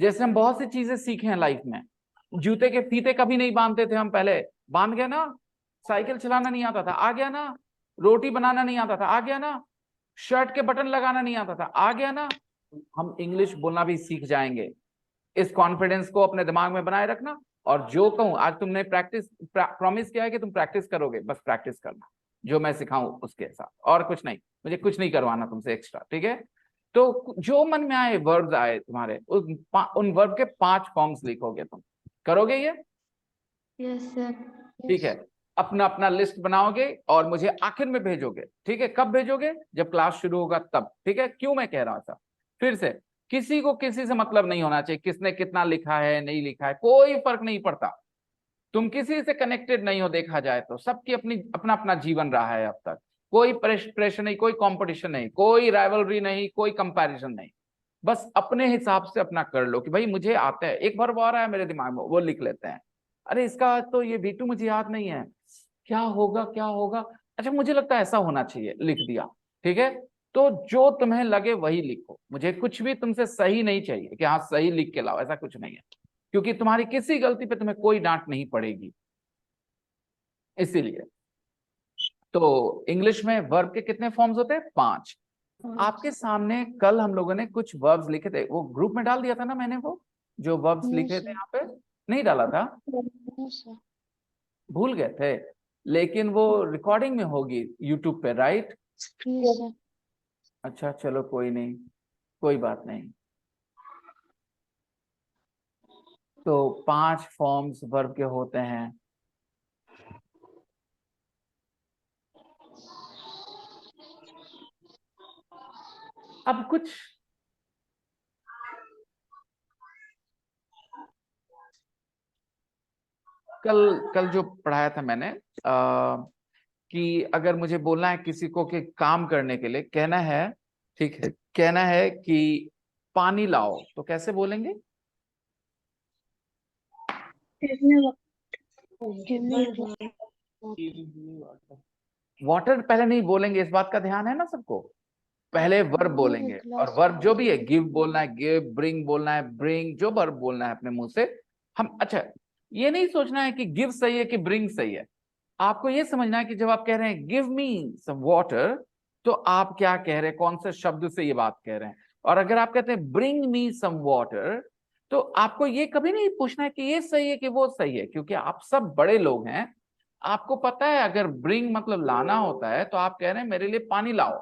जैसे हम बहुत सी चीजें सीखे हैं लाइफ में। जूते के फीते कभी नहीं बांधते थे हम, पहले बांध गए ना। साइकिल चलाना नहीं आता था, आ गया ना। रोटी बनाना नहीं आता था, आ गया ना। शर्ट के बटन लगाना नहीं आता था, आ गया ना। हम इंग्लिश बोलना भी सीख जाएंगे। इस कॉन्फिडेंस को अपने दिमाग में बनाए रखना, और जो कहूं, आज तुमने प्रॉमिस किया है कि तुम प्रैक्टिस करोगे, बस प्रैक्टिस करना जो मैं सिखाऊं उसके साथ, और कुछ नहीं। मुझे कुछ नहीं करवाना तुमसे एक्स्ट्रा, ठीक है? तो जो मन में आए, वर्ब्स आए तुम्हारे, उन वर्ब के 5 फॉर्म्स लिखोगे तुम। करोगे ये? Yes sir. ठीक है, अपना अपना लिस्ट बनाओगे और मुझे आखिर में भेजोगे, ठीक है? कब भेजोगे? जब क्लास शुरू होगा तब, ठीक है? क्यों मैं कह रहा था फिर से, किसी को किसी से मतलब नहीं होना चाहिए, किसने कितना लिखा है नहीं लिखा है, कोई फर्क नहीं पड़ता। तुम किसी से कनेक्टेड नहीं हो, देखा जाए तो सबकी अपनी अपना अपना जीवन रहा है अब तक। कोई प्रेशर नहीं, कोई कंपटीशन नहीं, कोई राइवलरी नहीं, कोई कंपैरिजन नहीं। बस अपने हिसाब से अपना कर लो कि भाई मुझे आता है। एक वर्ब आ रहा है मेरे दिमाग में, वो लिख लेते हैं। अरे इसका तो ये V2 मुझे याद नहीं है, क्या होगा क्या होगा, अच्छा मुझे लगता है ऐसा होना चाहिए, लिख दिया, ठीक है? तो जो तुम्हें लगे वही लिखो। मुझे कुछ भी तुमसे सही नहीं चाहिए कि हाँ सही लिख के लाओ, ऐसा कुछ नहीं है, क्योंकि तुम्हारी किसी गलती पे तुम्हें कोई डांट नहीं पड़ेगी। इसीलिए तो इंग्लिश में वर्ब के कितने फॉर्म्स होते हैं? 5। आपके सामने कल हम लोगों ने कुछ वर्ब्स लिखे थे, वो ग्रुप में डाल दिया था ना मैंने, वो जो वर्ब्स No, लिखे थे sir. यहाँ पे, नहीं डाला था, No, sir. भूल गए थे, लेकिन वो रिकॉर्डिंग में होगी यूट्यूब पे, राइट? Yes, sir. अच्छा चलो कोई नहीं, कोई बात नहीं। तो 5 फॉर्म्स वर्ब के होते हैं। अब कुछ कल जो पढ़ाया था मैंने, कि अगर मुझे बोलना है किसी को कि काम करने के लिए कहना है, ठीक है, कहना है कि पानी लाओ, तो कैसे बोलेंगे? Give me वाटर पहले नहीं बोलेंगे, इस बात का ध्यान है ना सबको, पहले वर्ब बोलेंगे। और वर्ब जो भी है, गिव बोलना है गिव, ब्रिंग बोलना है ब्रिंग, जो वर्ब बोलना है अपने मुंह से हम। अच्छा, ये नहीं सोचना है कि गिव सही है कि ब्रिंग सही है, आपको ये समझना है कि जब आप कह रहे हैं गिव मी सम वाटर, तो आप क्या कह रहे हैं, कौन से शब्द से ये बात कह रहे हैं। और अगर आप कहते हैं ब्रिंग मी सम वाटर, तो आपको ये कभी नहीं पूछना है कि ये सही है कि वो सही है, क्योंकि आप सब बड़े लोग हैं, आपको पता है अगर ब्रिंग मतलब लाना होता है तो आप कह रहे हैं मेरे लिए पानी लाओ,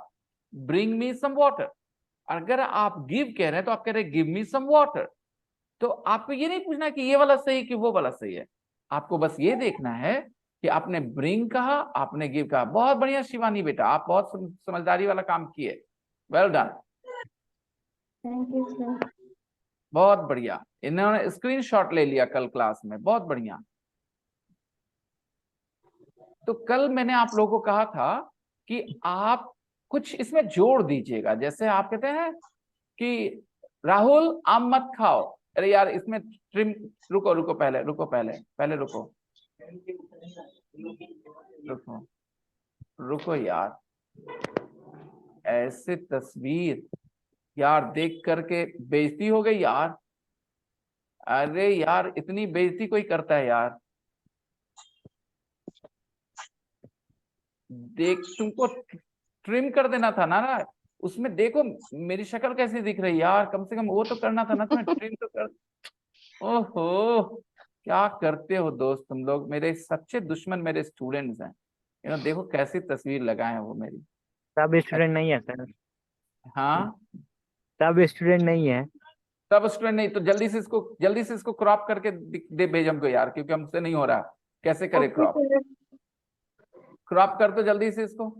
ब्रिंग मी सम वाटर। अगर आप गिव कह रहे हैं तो आप कह रहे हैं गिव मी सम वाटर। तो आपको ये नहीं पूछना कि ये वाला सही कि वो वाला सही है, आपको बस ये देखना है कि आपने ब्रिंग कहा, आपने गिव कहा। बहुत बढ़िया शिवानी बेटा, आप बहुत समझदारी वाला काम किए, well done, thank you sir. बहुत बढ़िया। इन्होंने स्क्रीनशॉट ले लिया कल क्लास में, बहुत बढ़िया। तो कल मैंने आप लोगों को कहा था कि आप कुछ इसमें जोड़ दीजिएगा, जैसे आप कहते हैं कि राहुल आम मत खाओ, अरे यार इसमें ट्रिम, रुको रुको पहले रुको, पहले रुको रुको रुको यार, ऐसे तस्वीर यार देख करके बेइज्जती हो गई यार। अरे यार इतनी बेइज्जती कोई करता है यार, देख तुमको ट्रिम कर देना था ना उसमें, देखो मेरी शक्ल कैसी दिख रही यार, कम से कम वो तो करना था ना तुम्हें, ट्रिम तो कर। ओहो, क्या करते हो दोस्त तुम लोग, मेरे सच्चे दुश्मन मेरे स्टूडेंट्स हैं। देखो कैसी तस्वीर लगाए हैं वो मेरी। सब स्टूडेंट नहीं है सर, हाँ सब स्टूडेंट नहीं है। सब स्टूडेंट नहीं, तो जल्दी से इसको क्रॉप करके दे भेज हमको यार, क्योंकि हमसे नहीं हो रहा। कैसे करे क्रॉप? क्रॉप कर दो जल्दी से इसको,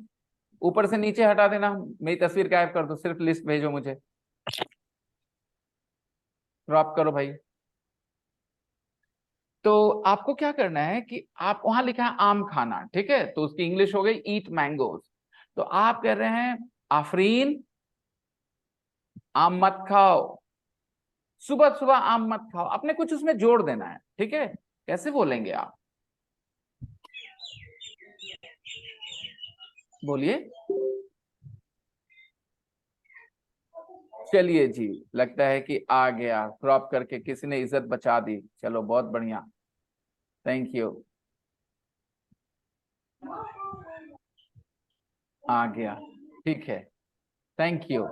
ऊपर से नीचे हटा देना, मेरी तस्वीर गायब कर दो, सिर्फ लिस्ट भेजो मुझे। क्रॉप करो भाई। तो आपको क्या करना है कि आप वहां लिखा है आम खाना, ठीक है, तो उसकी इंग्लिश हो गई ईट मैंगोज। तो आप कह रहे हैं आफरीन आम मत खाओ, सुबह सुबह आम मत खाओ, आपने कुछ उसमें जोड़ देना है, ठीक है। कैसे बोलेंगे आप, बोलिए। चलिए जी, लगता है कि आ गया, क्रॉप करके किसी ने इज्जत बचा दी, चलो बहुत बढ़िया, थैंक यू। आ गया, ठीक है, थैंक यू।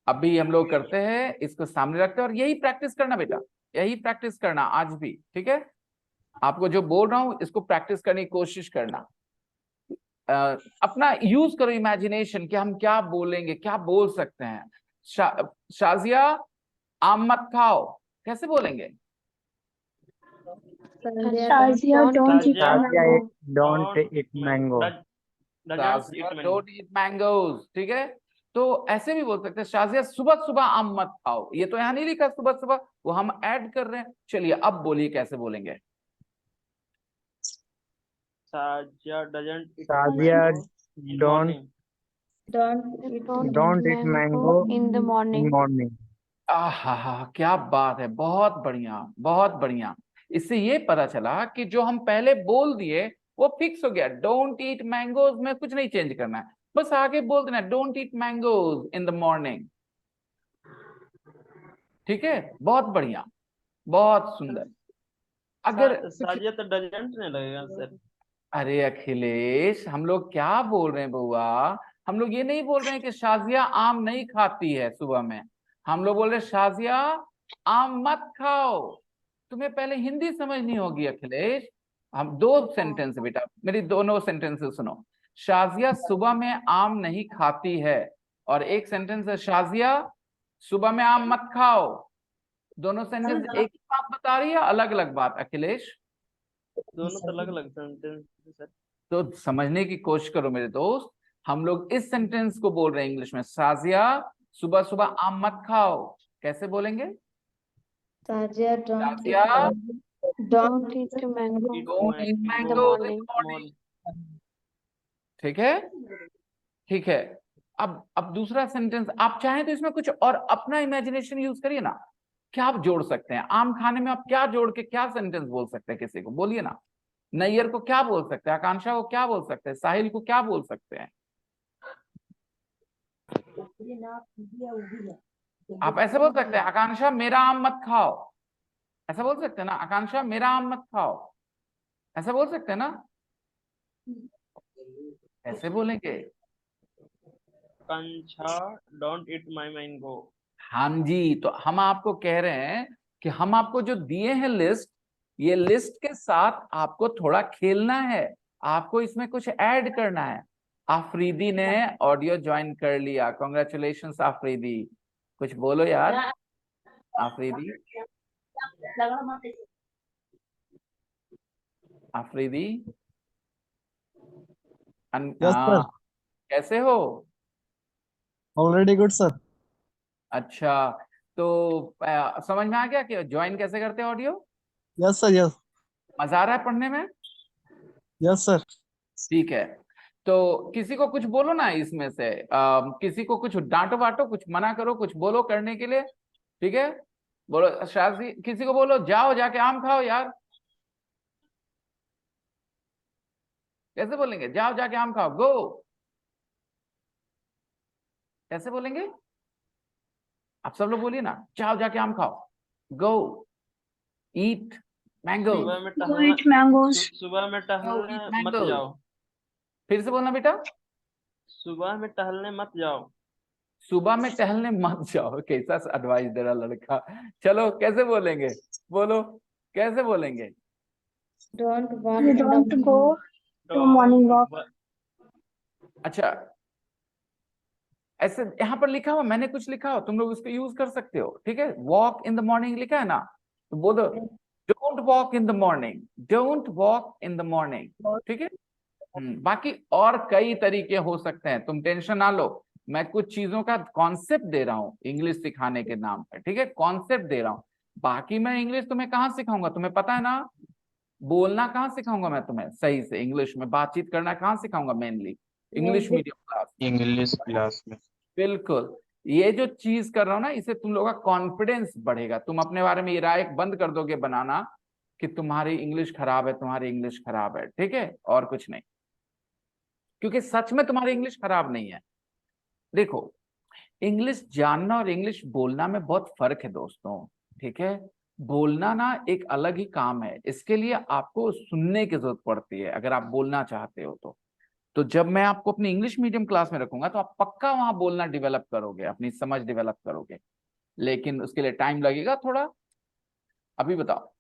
अभी हम लोग करते हैं, इसको सामने रखते हैं और यही प्रैक्टिस करना बेटा, यही प्रैक्टिस करना आज भी, ठीक है। आपको जो बोल रहा हूं इसको प्रैक्टिस करने की कोशिश करना। अपना यूज करो इमेजिनेशन कि हम क्या बोलेंगे, क्या बोल सकते हैं। शाजिया आम मत खाओ, कैसे बोलेंगे? Shazia, don't eat mango. Don't it mango. Don't eat mangoes, ठीक है। तो ऐसे भी बोल सकते हैं शाजिया सुबह सुबह आम मत खाओ, ये तो यहाँ नहीं लिखा सुबह सुबह, वो हम ऐड कर रहे हैं। चलिए अब बोलिए कैसे बोलेंगे। Sajiya Don't don't it mango in the morning. Morning. आहा, क्या बात है, बहुत बढ़िया बहुत बढ़िया। इससे ये पता चला कि जो हम पहले बोल दिए वो फिक्स हो गया। डोंट ईट मैंगोज में कुछ नहीं चेंज करना है, बस आगे बोल देना don't eat mangoes in the morning, ठीक है। बहुत बढ़िया, बहुत सुंदर। अगर साजिया तो डजेंट नहीं लगेगा सर। अरे अखिलेश, हम लोग क्या बोल रहे हैं बउआ, हम लोग ये नहीं बोल रहे हैं कि शाजिया आम नहीं खाती है सुबह में, हम लोग बोल रहे हैं शाजिया आम मत खाओ। तुम्हें पहले हिंदी समझनी होगी अखिलेश। हम दो सेंटेंस बेटा, मेरी दोनों सेंटेंसेस सुनो। शाजिया सुबह में आम नहीं खाती है, और एक सेंटेंस है शाजिया सुबह में आम मत खाओ। दोनों सेंटेंस एक ही बात बता रही है, अलग अलग बात अखिलेश? दोनों तो अलग अलग सेंटेंस सर। तो समझने की कोशिश करो मेरे दोस्त। हम लोग इस सेंटेंस को बोल रहे हैं इंग्लिश में, शाजिया सुबह सुबह आम मत खाओ। कैसे बोलेंगे? Sazia, don't eat Shazia Don't eat mango don't eat in the mangoes in morning. the morning। ठीक है, ठीक है। अब दूसरा सेंटेंस आप चाहें तो इसमें कुछ और अपना इमेजिनेशन यूज करिए ना। क्या आप जोड़ सकते हैं आम खाने में? आप क्या जोड़ के क्या सेंटेंस बोल सकते हैं? किसी को बोलिए ना। नैयर को क्या बोल सकते हैं? आकांक्षा को क्या बोल सकते हैं? साहिल को क्या बोल सकते हैं? आप ऐसे बोल सकते हैं आकांक्षा मेरा आम मत खाओ, ऐसा बोल सकते हैं ना? आकांक्षा मेरा आम मत खाओ, ऐसा बोल सकते हैं ना? ऐसे बोलेंगे। आकांक्षा डोंट ईट माय मैंगो। हाँ जी, तो हम आपको कह रहे हैं कि हम आपको जो दिए हैं लिस्ट, ये लिस्ट के साथ आपको थोड़ा खेलना है, आपको इसमें कुछ ऐड करना है। आफरीदी ने ऑडियो ज्वाइन कर लिया, कॉन्ग्रेचुलेशंस आफरीदी। कुछ बोलो यार आफरीदी। आफरीदी कैसे हो? Already good sir. अच्छा, तो समझ में आ गया कि ज्वाइन कैसे करते हैं ऑडियो? Yes sir, yes. मजा आ रहा है पढ़ने में? Yes sir. ठीक है, तो किसी को कुछ बोलो ना इसमें से, किसी को कुछ डांटो बांटो, कुछ मना करो, कुछ बोलो करने के लिए। ठीक है, बोलो शाजी, किसी को बोलो जाओ जाके आम खाओ यार। कैसे बोलेंगे? जाओ जाके आम खाओ, गो। कैसे बोलेंगे? आप सब लोग बोलिए ना, जाओ जाके आम खाओ, गो ईट मैंगो। सुबह में टहलने सुबह में टहलने मत जाओ। फिर से बोलना बेटा। सुबह में टहलने मत जाओ। सुबह में टहलने मत जाओ। कैसा एडवाइस दे रहा लड़का। चलो कैसे बोलेंगे? बोलो कैसे बोलेंगे? Don't walk You in the don't morning. go to morning walk. अच्छा, ऐसे यहाँ पर लिखा हुआ, मैंने कुछ लिखा हो, तुम लोग उसको यूज कर सकते हो। ठीक है, वॉक इन द मॉर्निंग लिखा है ना, तो बोलो don't walk in the morning, don't walk in the morning. ठीक है, बाकी और कई तरीके हो सकते हैं, तुम टेंशन ना लो। मैं कुछ चीजों का कॉन्सेप्ट दे रहा हूँ इंग्लिश सिखाने के नाम पर। ठीक है, कॉन्सेप्ट दे रहा हूँ। बाकी मैं इंग्लिश तुम्हें कहाँ सिखाऊंगा? तुम्हें पता है ना, बोलना कहाँ सिखाऊंगा मैं तुम्हें? सही से इंग्लिश में बातचीत करना कहाँ सिखाऊंगा? Mainly English medium class, English class में। बिल्कुल। ये जो चीज कर रहा हूं ना, इससे तुम लोगों का कॉन्फिडेंस बढ़ेगा। तुम अपने बारे में ये राय बंद कर दोगे बनाना कि तुम्हारी इंग्लिश खराब है, तुम्हारी इंग्लिश खराब है। ठीक है, और कुछ नहीं, क्योंकि सच में तुम्हारी इंग्लिश खराब नहीं है। देखो, इंग्लिश जानना और इंग्लिश बोलना में बहुत फर्क है दोस्तों। ठीक है, बोलना ना एक अलग ही काम है, इसके लिए आपको सुनने की जरूरत पड़ती है अगर आप बोलना चाहते हो तो जब मैं आपको अपनी इंग्लिश मीडियम क्लास में रखूंगा तो आप पक्का वहां बोलना डेवलप करोगे, अपनी समझ डेवलप करोगे, लेकिन उसके लिए टाइम लगेगा थोड़ा। अभी बताओ,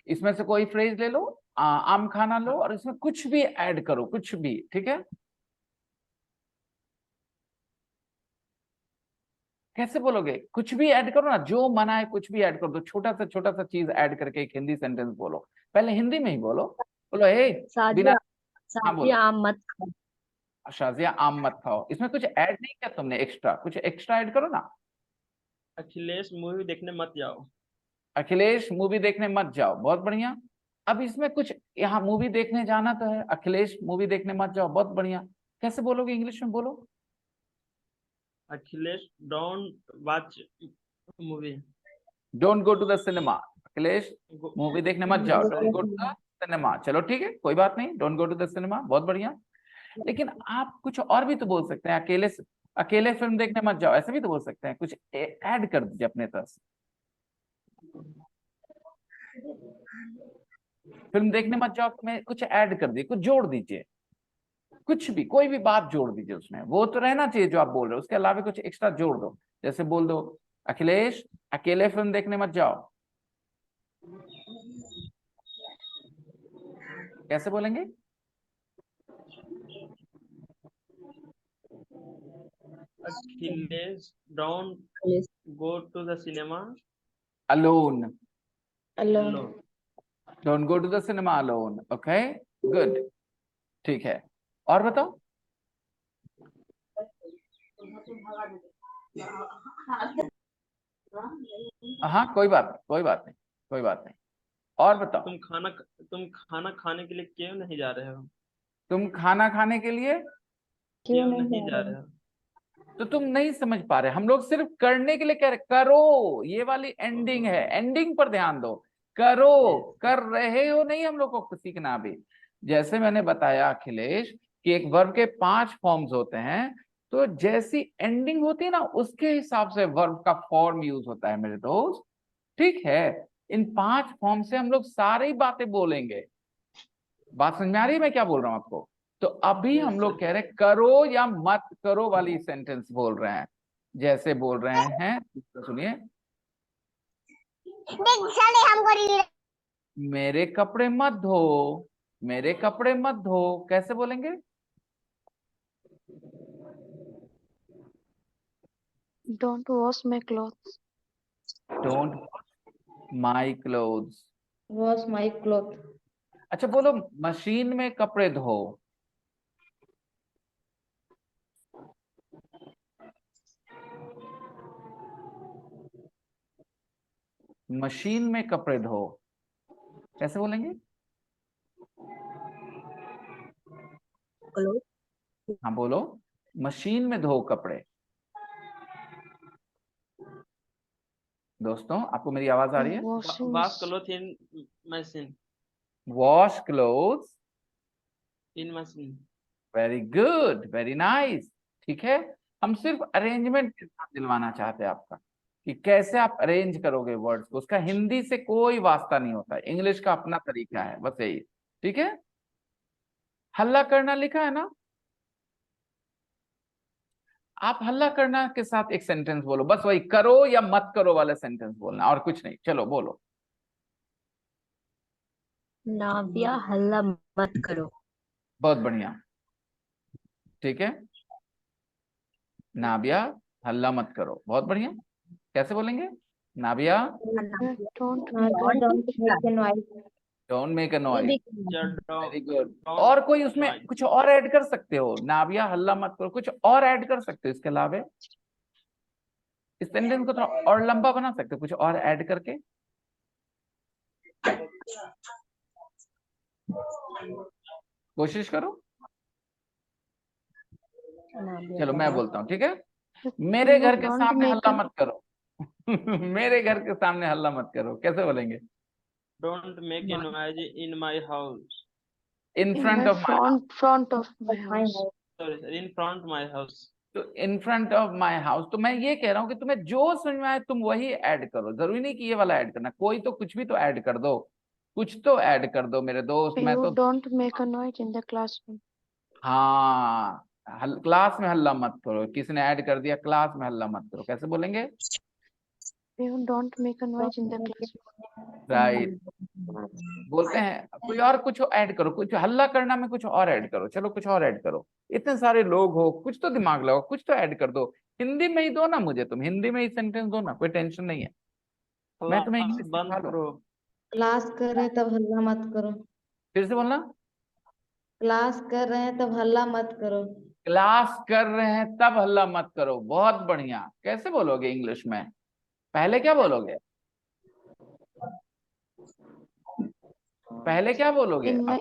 इसमें से कोई फ्रेज ले लो, आम खाना लो, और इसमें कुछ भी ऐड करो, कुछ भी। ठीक है, कैसे बोलोगे? कुछ भी ऐड करो ना, जो मना है कुछ भी ऐड कर दो, छोटा सा चीज ऐड करके एक हिंदी सेंटेंस बोलो। पहले हिंदी में ही बोलो, बोलो हे बिना। शाजिया आम मत खाओ। शाजिया आम मत खाओ, इसमें कुछ ऐड नहीं किया तुमने, एक्स्ट्रा कुछ एक्स्ट्रा ऐड करो ना। अखिलेश मूवी देखने मत जाओ। अखिलेश मूवी देखने मत जाओ, बहुत बढ़िया। अब इसमें कुछ, यहाँ मूवी देखने जाना तो है, अखिलेश मूवी देखने मत जाओ, बहुत बढ़िया। कैसे बोलोगे इंग्लिश में? बोलो Akhilesh don't watch movie. Don't go to the cinema. Akhilesh movie देखने मत जाओ, don't go to the cinema. चलो ठीक है, कोई बात नहीं, don't go to the cinema, बहुत बढ़िया। लेकिन आप कुछ और भी तो बोल सकते हैं, अकेले फिल्म देखने मत जाओ, ऐसे भी तो बोल सकते हैं। कुछ ऐड कर दीजिए अपने तरफ से। फिल्म देखने मत जाओ, मैं कुछ ऐड कर दीजिए, कुछ जोड़ दीजिए। कुछ भी, कोई भी बात जोड़ दीजिए उसमें, वो तो रहना चाहिए जो आप बोल रहे हो, उसके अलावा कुछ एक्स्ट्रा जोड़ दो। जैसे बोल दो, अखिलेश अकेले फिल्म देखने मत जाओ। कैसे बोलेंगे? Achilles, don't go to the cinema alone, alone. alone. Don't go to the cinema alone. Okay, good, ठीक है। और बताओ। हाँ, कोई बात नहीं, कोई बात नहीं, कोई बात नहीं। और बताओ। तुम खाना खाने के लिए क्यों नहीं जा रहे हो? तुम खाना खाने के लिए क्यों नहीं नहीं जा रहे हो? तो तुम नहीं समझ पा रहे, हम लोग सिर्फ करने के लिए कह रहे, करो, ये वाली एंडिंग है, एंडिंग पर ध्यान दो। करो, कर रहे हो नहीं, हम लोग को सीखना भी। जैसे मैंने बताया अखिलेश कि एक वर्ब के 5 फॉर्म्स होते हैं, तो जैसी एंडिंग होती है ना, उसके हिसाब से वर्ब का फॉर्म यूज होता है मेरे दोस्त। ठीक है, इन 5 फॉर्म से हम लोग सारी बातें बोलेंगे। बात समझ में आ रही है मैं क्या बोल रहा हूं आपको? तो अभी हम लोग कह रहे करो या मत करो वाली सेंटेंस बोल रहे हैं। जैसे बोल रहे हैं, तो सुनिए, मेरे कपड़े मत धो, मेरे कपड़े मत धो, कैसे बोलेंगे? Don't wash my clothes. Don't my clothes. Wash my clothes. अच्छा, बोलो मशीन में कपड़े धो। मशीन में कपड़े धो, कैसे बोलेंगे? हाँ बोलो, मशीन में धो कपड़े। दोस्तों, आपको मेरी आवाज आ रही है? Washing Wash clothes in machine. Wash clothes In machine. Very good, very nice. ठीक है, हम सिर्फ अरेंजमेंट के साथ दिलवाना चाहते हैं आपका कि कैसे आप अरेंज करोगे वर्ड्स को। उसका हिंदी से कोई वास्ता नहीं होता, इंग्लिश का अपना तरीका है, बस यही। ठीक है, हल्ला करना लिखा है ना, आप हल्ला करना के साथ एक सेंटेंस बोलो, बस वही करो या मत करो वाला सेंटेंस बोलना, और कुछ नहीं। चलो बोलो। नाविया हल्ला मत करो। बहुत बढ़िया, ठीक है, नाबिया हल्ला मत करो, बहुत बढ़िया। कैसे बोलेंगे? Nabia don't Don't make a noise. Don't make a noise. Don't very good. और कोई उसमें कुछ और ऐड कर सकते हो, नाबिया हल्ला मत करो, कुछ और ऐड कर सकते हो इसके अलावा। इस सेंटेंस को थोड़ा और लंबा बना सकते हो कुछ और ऐड करके। कोशिश करो। चलो मैं बोलता हूँ, ठीक है। मेरे घर के don't सामने make हल्ला a- मत करो। मेरे घर के सामने हल्ला मत करो, कैसे बोलेंगे? Don't make a noise in my house. In in front my of my, front of my house. Sorry, sir, in front my house. तो in front of my house. तो मैं ये कह रहा हूँ कि तुम्हें जो समझ में आए तुम वही ऐड करो, जरूरी नहीं कि ये वाला ऐड करना, कोई तो कुछ भी तो ऐड कर दो, कुछ तो ऐड कर दो मेरे दोस्त। मैं You तो don't make a noise in the classroom. हाँ, क्लास में हल्ला मत करो, किसी ने ऐड कर दिया, क्लास में हल्ला मत करो, कैसे बोलेंगे? You don't make a noise in the classroom. Right, बोलते हैं। कोई और कुछ ऐड करो, कुछ हल्ला करना में कुछ और ऐड करो, चलो कुछ और ऐड करो। इतने सारे लोग हो, कुछ तो दिमाग लगाओ, कुछ तो ऐड कर दो। हिंदी में ही दो ना मुझे, तुम हिंदी में ही सेंटेंस दो ना, कोई टेंशन नहीं है, मैं तुम्हें इंग्लिश बंद सिखा लूं। करो। क्लास कर रहे हैं तब हल्ला मत करो। फिर से बोलना। क्लास कर रहे हैं तब हल्ला मत करो। क्लास कर रहे हैं तब हल्ला मत करो, बहुत बढ़िया। कैसे बोलोगे इंग्लिश में? पहले क्या बोलोगे? पहले क्या बोलोगे? In my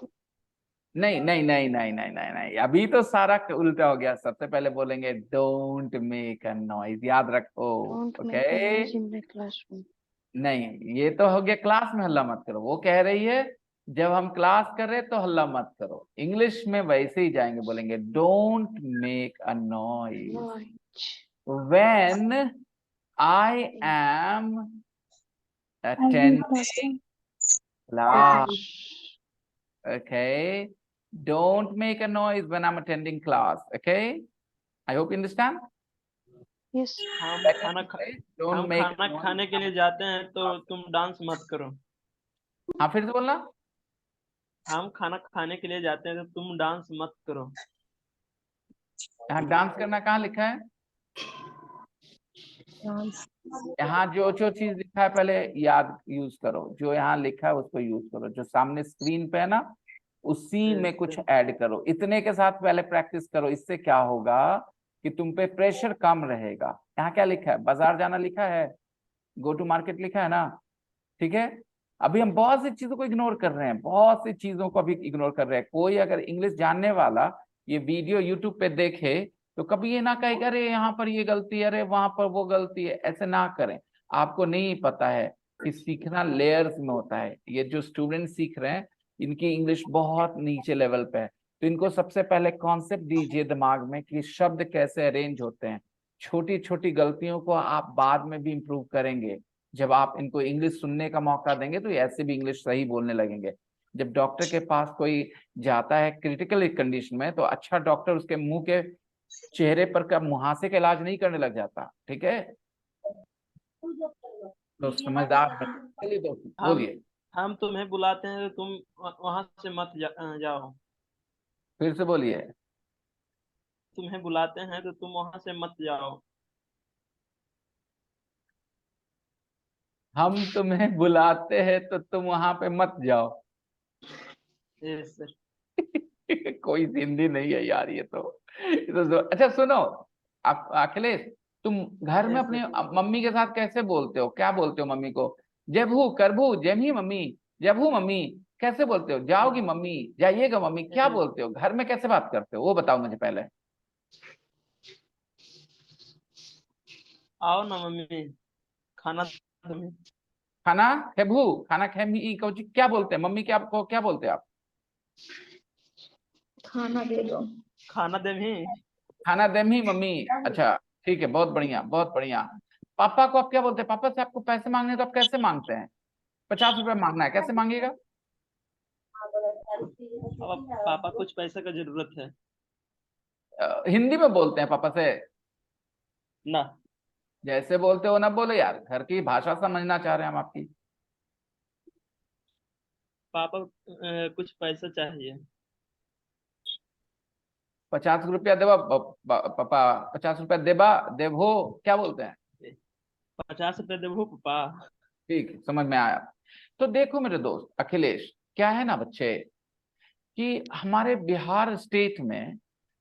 नहीं नहीं नहीं नहीं नहीं नहीं नहीं, अभी तो सारा उल्टा हो गया। सबसे पहले बोलेंगे डोंट मेक अ नॉइज, याद रखो। don't make a okay, noise in my classroom. नहीं ये तो हो गया क्लास में हल्ला मत करो। वो कह रही है जब हम क्लास कर रहे तो हल्ला मत करो। इंग्लिश में वैसे ही जाएंगे, बोलेंगे don't make a noise Noise. When I am attending class. Okay, Don't make a noise when I'm attending class. Okay? I hope you understand. Yes. हम Second खाना place, don't make a खाना noise. खाने के लिए जाते हैं तो तुम डांस मत करो। हाँ, फिर से बोलना। हम खाना खाने के लिए जाते हैं तो तुम डांस मत करो। यहाँ डांस करना कहाँ लिखा है? डांस यहाँ जो जो चीज लिखा है पहले याद यूज करो, जो यहाँ लिखा है उसको यूज करो, जो सामने स्क्रीन पे है ना उसी में कुछ ऐड करो, इतने के साथ पहले प्रैक्टिस करो। इससे क्या होगा कि तुम पे प्रेशर कम रहेगा। यहाँ क्या लिखा है? बाजार जाना लिखा है, गो टू मार्केट लिखा है ना, ठीक है। अभी हम बहुत सी चीजों को इग्नोर कर रहे हैं, बहुत सी चीजों को अभी इग्नोर कर रहे हैं। कोई अगर इंग्लिश जानने वाला ये वीडियो यूट्यूब पे देखे तो कभी ये ना कहेगा अरे यहाँ पर ये गलती है, अरे वहां पर वो गलती है, ऐसे ना करें। आपको नहीं पता है कि सीखना लेयर्स में होता है। ये जो स्टूडेंट सीख रहे हैं इनकी इंग्लिश बहुत नीचे लेवल पे है, तो इनको सबसे पहले कॉन्सेप्ट दीजिए दिमाग में कि शब्द कैसे अरेंज होते हैं। छोटी छोटी गलतियों को आप बाद में भी इम्प्रूव करेंगे। जब आप इनको इंग्लिश सुनने का मौका देंगे तो ये ऐसे भी इंग्लिश सही बोलने लगेंगे। जब डॉक्टर के पास कोई जाता है क्रिटिकल कंडीशन में तो अच्छा डॉक्टर उसके मुंह के चेहरे पर का मुहासे का इलाज नहीं करने लग जाता, ठीक है। तो समझदार चलिए दोस्त बोलिए। हम तुम्हें बुलाते हैं तो तुम वहां से मत जाओ। फिर से बोलिए। तुम्हें बुलाते हैं तो तुम वहां से मत जाओ। हम तुम्हें बुलाते हैं तो तुम वहां पे मत जाओ। Yes sir. कोई हिंदी नहीं है यार ये तो अच्छा सुनो, आप अखिलेश तुम घर में Yes, अपनी मम्मी के साथ कैसे बोलते हो? क्या बोलते हो मम्मी को? जबहू करबू जमी मम्मी, जबहू मम्मी कैसे बोलते हो? जाओगी मम्मी, जाइएगा मम्मी, क्या बोलते हो? घर में कैसे बात करते हो वो बताओ मुझे पहले। आओ ना मम्मी, खाना तुम्हें। खाना खेबू, खाना खेमी को क्या बोलते हैं मम्मी के? आपको क्या बोलते हैं आप? खाना दे दो। खाना दे भी। खाना देम ही मम्मी। अच्छा ठीक है, बहुत बढ़िया बहुत बढ़िया। पापा को आप क्या बोलते हैं? पापा से आपको पैसे मांगने तो आप कैसे मांगते हैं? 50 रुपए मांगना है, कैसे मांगिएगा? पापा कुछ पैसे का जरूरत है। हिंदी में बोलते हैं पापा से? ना। जैसे बोलते हो ना बोलो यार, घर की भाषा समझना चाह रहे हैं हम आपकी। पापा कुछ पैसा चाहिए। 50 रुपया देवा पापा, 50 रुपया देबा देवो, क्या बोलते हैं? 50 रुपए देवो पापा। ठीक, समझ में आया। तो देखो मेरे दोस्त अखिलेश, क्या है ना बच्चे कि हमारे बिहार स्टेट में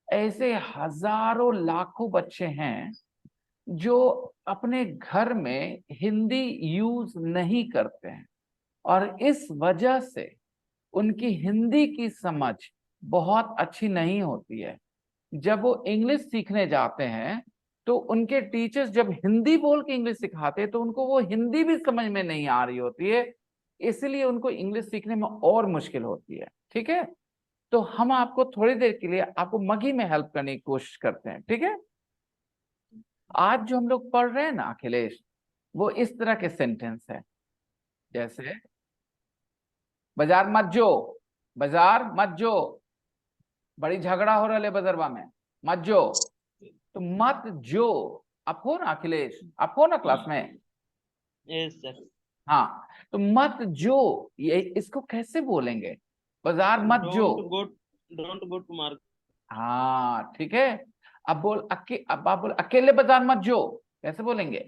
ऐसे हजारों लाखों बच्चे हैं जो अपने घर में हिंदी यूज नहीं करते हैं, और इस वजह से उनकी हिंदी की समझ बहुत अच्छी नहीं होती है। जब वो इंग्लिश सीखने जाते हैं तो उनके टीचर्स जब हिंदी बोल के इंग्लिश सिखाते हैं तो उनको वो हिंदी भी समझ में नहीं आ रही होती है, इसलिए उनको इंग्लिश सीखने में और मुश्किल होती है, ठीक है। तो हम आपको थोड़ी देर के लिए आपको मगी में हेल्प करने की कोशिश करते हैं, ठीक है। आज जो हम लोग पढ़ रहे हैं ना अखिलेश, वो इस तरह के सेंटेंस है, जैसे बाजार मत जो, बाजार मत जो, बड़ी झगड़ा हो रहा है बजरवा में, मत जो। तो मत जो आप हो ना अखिलेश, आप हो ना क्लास में? Yes sir. हाँ, तो मत जो ये इसको कैसे बोलेंगे? बाजार मत जो। Don't go to market. हाँ ठीक है। अब आप बोल अकेले बाजार मत जो, कैसे बोलेंगे?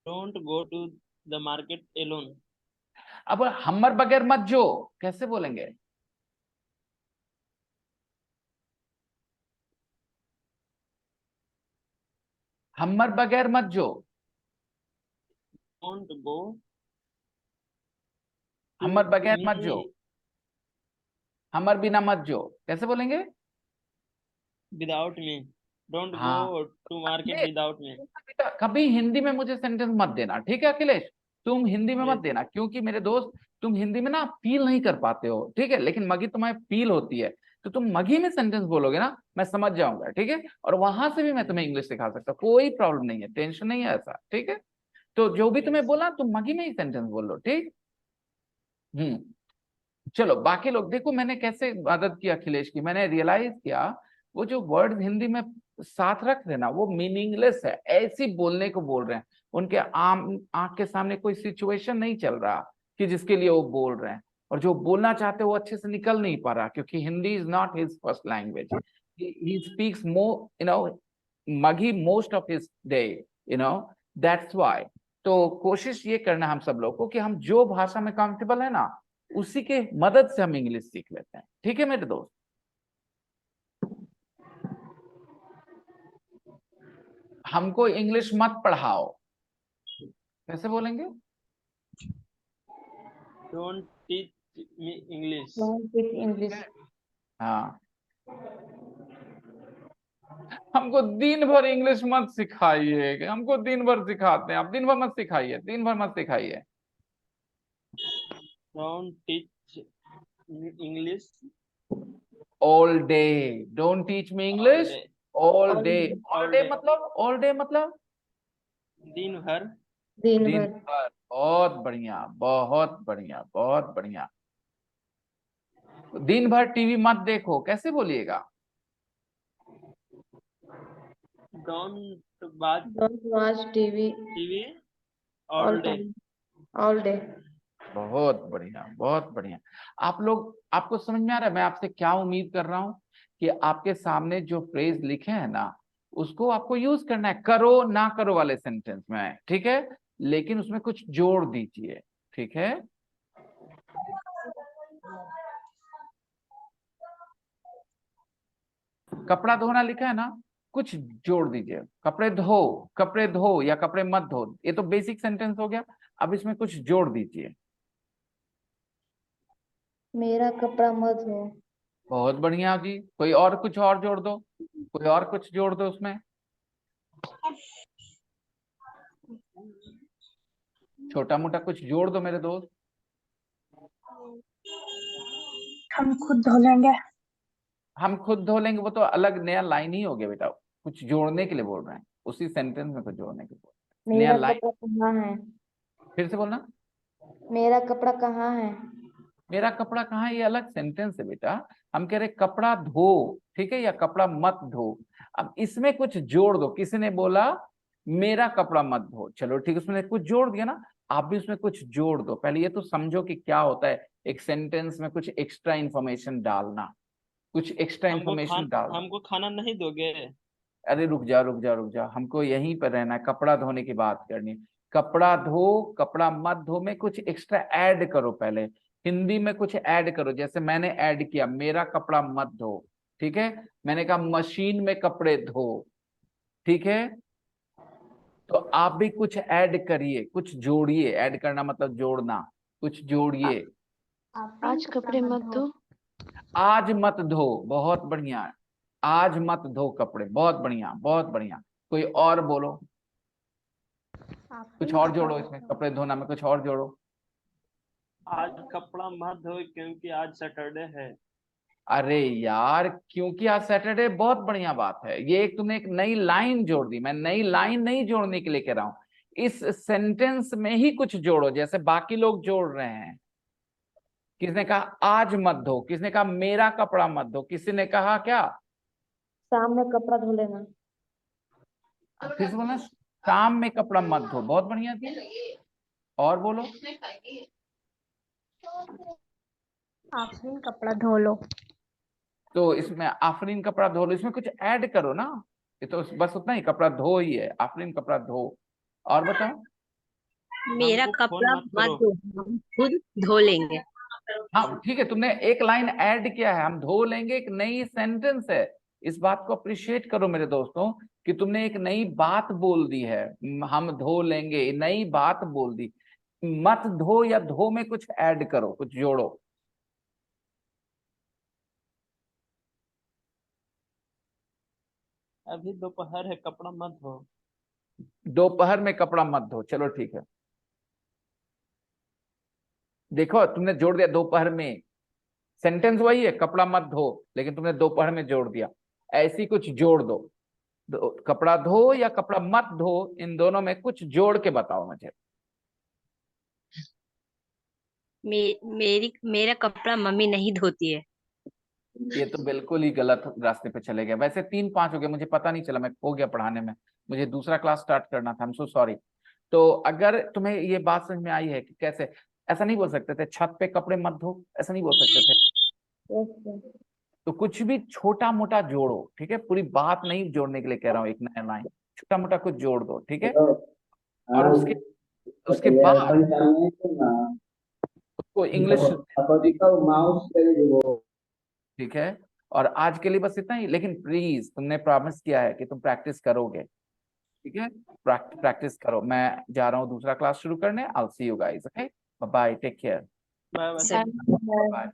Don't go to the market alone. अब हमर बगैर मत जो, कैसे बोलेंगे? हमर बगैर मत जो। डोंट गो। हमर बगैर मत जो, हमर बिना मत जो, कैसे बोलेंगे? Without me. डोंट हाँ। Go to market without me. कभी हिंदी में मुझे सेंटेंस मत देना, ठीक है अखिलेश? तुम हिंदी में मत देना, क्योंकि मेरे दोस्त तुम हिंदी में ना फील नहीं कर पाते हो, ठीक है। लेकिन मगी तुम्हें फील होती है, तो तुम मगी में सेंटेंस बोलोगे ना, मैं समझ जाऊंगा, ठीक है। और वहां से भी मैं तुम्हें इंग्लिश सिखा सकता हूँ, कोई प्रॉब्लम नहीं है, टेंशन नहीं है ऐसा, ठीक है। तो जो भी तुम्हें बोला तुम मगी में ही सेंटेंस बोल लो, ठीक। चलो बाकी लोग देखो मैंने कैसे मदद की अखिलेश की, मैंने रियलाइज किया वो जो वर्ड हिंदी में साथ रख रहे ना वो मीनिंगलेस है, ऐसी बोलने को बोल रहे हैं, उनके आंख के सामने कोई सिचुएशन नहीं चल रहा कि जिसके लिए वो बोल रहे हैं, और जो बोलना चाहते हैं वो अच्छे से निकल नहीं पा रहा क्योंकि Hindi is not his first language, he speaks more Maghi most of his day, that's why. तो कोशिश ये करना हम सब लोग को कि हम जो भाषा में कंफर्टेबल है ना उसी के मदद से हम इंग्लिश सीख लेते हैं, ठीक है मेरे दोस्त। हमको इंग्लिश मत पढ़ाओ, कैसे बोलेंगे? Don't teach me English. Don't speak English. हाँ, हमको दिन भर इंग्लिश मत सिखाइए, हमको दिन भर सिखाते हैं, आप दिन भर मत सिखाइए, दिन भर मत सिखाइए। Don't teach me English all day, don't teach me English all day. All day मतलब दिन भर। दिन दिन भर। भर। बहुत बढ़िया, बहुत बढ़िया, बहुत बढ़िया। दिन भर टीवी मत देखो, कैसे बोलिएगा? Don't watch TV all day. all day. बहुत बढ़िया, बहुत बढ़िया। आप लोग, आपको समझ में आ रहा है मैं आपसे क्या उम्मीद कर रहा हूं कि आपके सामने जो फ्रेज लिखे हैं ना उसको आपको यूज करना है, करो ना करो वाले सेंटेंस में, ठीक है, लेकिन उसमें कुछ जोड़ दीजिए, ठीक है। कपड़ा धोना लिखा है ना, कुछ जोड़ दीजिए, कपड़े धो या कपड़े मत धो, ये तो बेसिक सेंटेंस हो गया, अब इसमें कुछ जोड़ दीजिए। मेरा कपड़ा मत धो। बहुत बढ़िया जी, कोई और कुछ और जोड़ दो, कोई और कुछ जोड़ दो उसमें, छोटा मोटा कुछ जोड़ दो मेरे दोस्त। हम खुद धो लेंगे। हम खुद धो लेंगे, वो तो अलग नया लाइन ही हो गया बेटा, कुछ जोड़ने के लिए बोल रहे हैं, उसी सेंटेंस में कुछ जोड़ने के लिए बोल रहे हैं। मेरा नया लाइन कपड़ा कहाँ है? फिर से बोलना। मेरा कपड़ा कहाँ है? मेरा कपड़ा कहाँ है, ये अलग सेंटेंस है बेटा, हम कह रहे कपड़ा धो, ठीक है, या कपड़ा मत धो। अब इसमें कुछ जोड़ दो, किसी ने बोला मेरा कपड़ा मत धो, चलो ठीक है, उसमें कुछ जोड़ दिया ना, आप भी उसमें कुछ जोड़ दो। पहले ये तो समझो कि क्या होता है एक सेंटेंस में कुछ एक्स्ट्रा इंफॉर्मेशन डालना, कुछ एक्स्ट्रा इंफॉर्मेशन डालना। हमको खाना नहीं दोगे? अरे रुक जा, हमको यहीं पर रहना है, कपड़ा धोने की बात करनी है। कपड़ा धो, कपड़ा मत धो में कुछ एक्स्ट्रा ऐड करो, पहले हिंदी में कुछ ऐड करो, जैसे मैंने ऐड किया मेरा कपड़ा मत धो, ठीक है, मैंने कहा मशीन में कपड़े धो, ठीक है, तो आप भी कुछ ऐड करिए, कुछ जोड़िए, ऐड करना मतलब जोड़ना, कुछ जोड़िए। आज कपड़े मत धो। आज मत धो, बहुत बढ़िया, आज मत धो कपड़े, बहुत बढ़िया, बहुत बढ़िया। कोई और बोलो, कुछ और जोड़ो इसमें, कपड़े धोना में कुछ और जोड़ो। आज कपड़ा मत धो क्योंकि आज सैटरडे है। अरे यार, क्योंकि आज सैटरडे, बहुत बढ़िया बात है, ये एक तुमने एक नई लाइन जोड़ दी, मैं नई लाइन नहीं जोड़ने के लिए कह रहा हूं, इस सेंटेंस में ही कुछ जोड़ो, जैसे बाकी लोग जोड़ रहे हैं। किसने कहा आज मत धो, किसने कहा मेरा कपड़ा मत धो, किसी ने कहा क्या शाम में कपड़ा धो लेना। किस बोला शाम में कपड़ा मत धो, बहुत बढ़िया थी, और बोलो। आफरीन कपड़ा धो लो। तो इसमें आफरीन कपड़ा धो लो, इसमें कुछ ऐड करो ना, ये तो बस उतना ही, कपड़ा धो ही है, आफरीन कपड़ा धो। और बताओ। मेरा कपड़ा मत धो, हम खुद धो लेंगे। हाँ ठीक है, तुमने एक लाइन ऐड किया है, हम धो लेंगे, एक नई सेंटेंस है, इस बात को अप्रिशिएट करो मेरे दोस्तों कि तुमने एक नई बात बोल दी है, हम धो लेंगे, नई बात बोल दी। मत धो या धो में कुछ ऐड करो, कुछ जोड़ो। अभी दोपहर है, कपड़ा मत धो। दोपहर में कपड़ा मत धो, चलो ठीक है, देखो तुमने जोड़ दिया दोपहर में, सेंटेंस वही है कपड़ा मत धो, लेकिन तुमने दोपहर में जोड़ दिया, ऐसी कुछ जोड़ दो, कपड़ा धो या कपड़ा मत धो, इन दोनों में कुछ जोड़ के बताओ मुझे। मेरा कपड़ा मम्मी नहीं धोती है। ये तो बिल्कुल ही गलत रास्ते पे चले गए। वैसे 3-5 हो गए, मुझे पता नहीं चला, मैं खो गया पढ़ाने में, मुझे दूसरा क्लास स्टार्ट करना था। I am so sorry. तो अगर तुम्हें ये बात समझ में आई है कि कैसे, ऐसा नहीं बोल सकते थे छत पे कपड़े मत धो, ऐसा नहीं बोल सकते थे। Yes, sir. तो कुछ भी छोटा मोटा जोड़ो, ठीक है, पूरी बात नहीं जोड़ने के लिए कह रहा हूँ, एक नया लाइन छोटा मोटा कुछ जोड़ दो, ठीक है। और उसके बाद उसको इंग्लिश, ठीक है। और आज के लिए बस इतना ही, लेकिन प्लीज तुमने प्रॉमिस किया है कि तुम प्रैक्टिस करोगे, ठीक है। प्रैक्टिस करो। मैं जा रहा हूँ दूसरा क्लास शुरू करने। I will see you guys, okay, bye bye, take care, bye bye. Sir bye.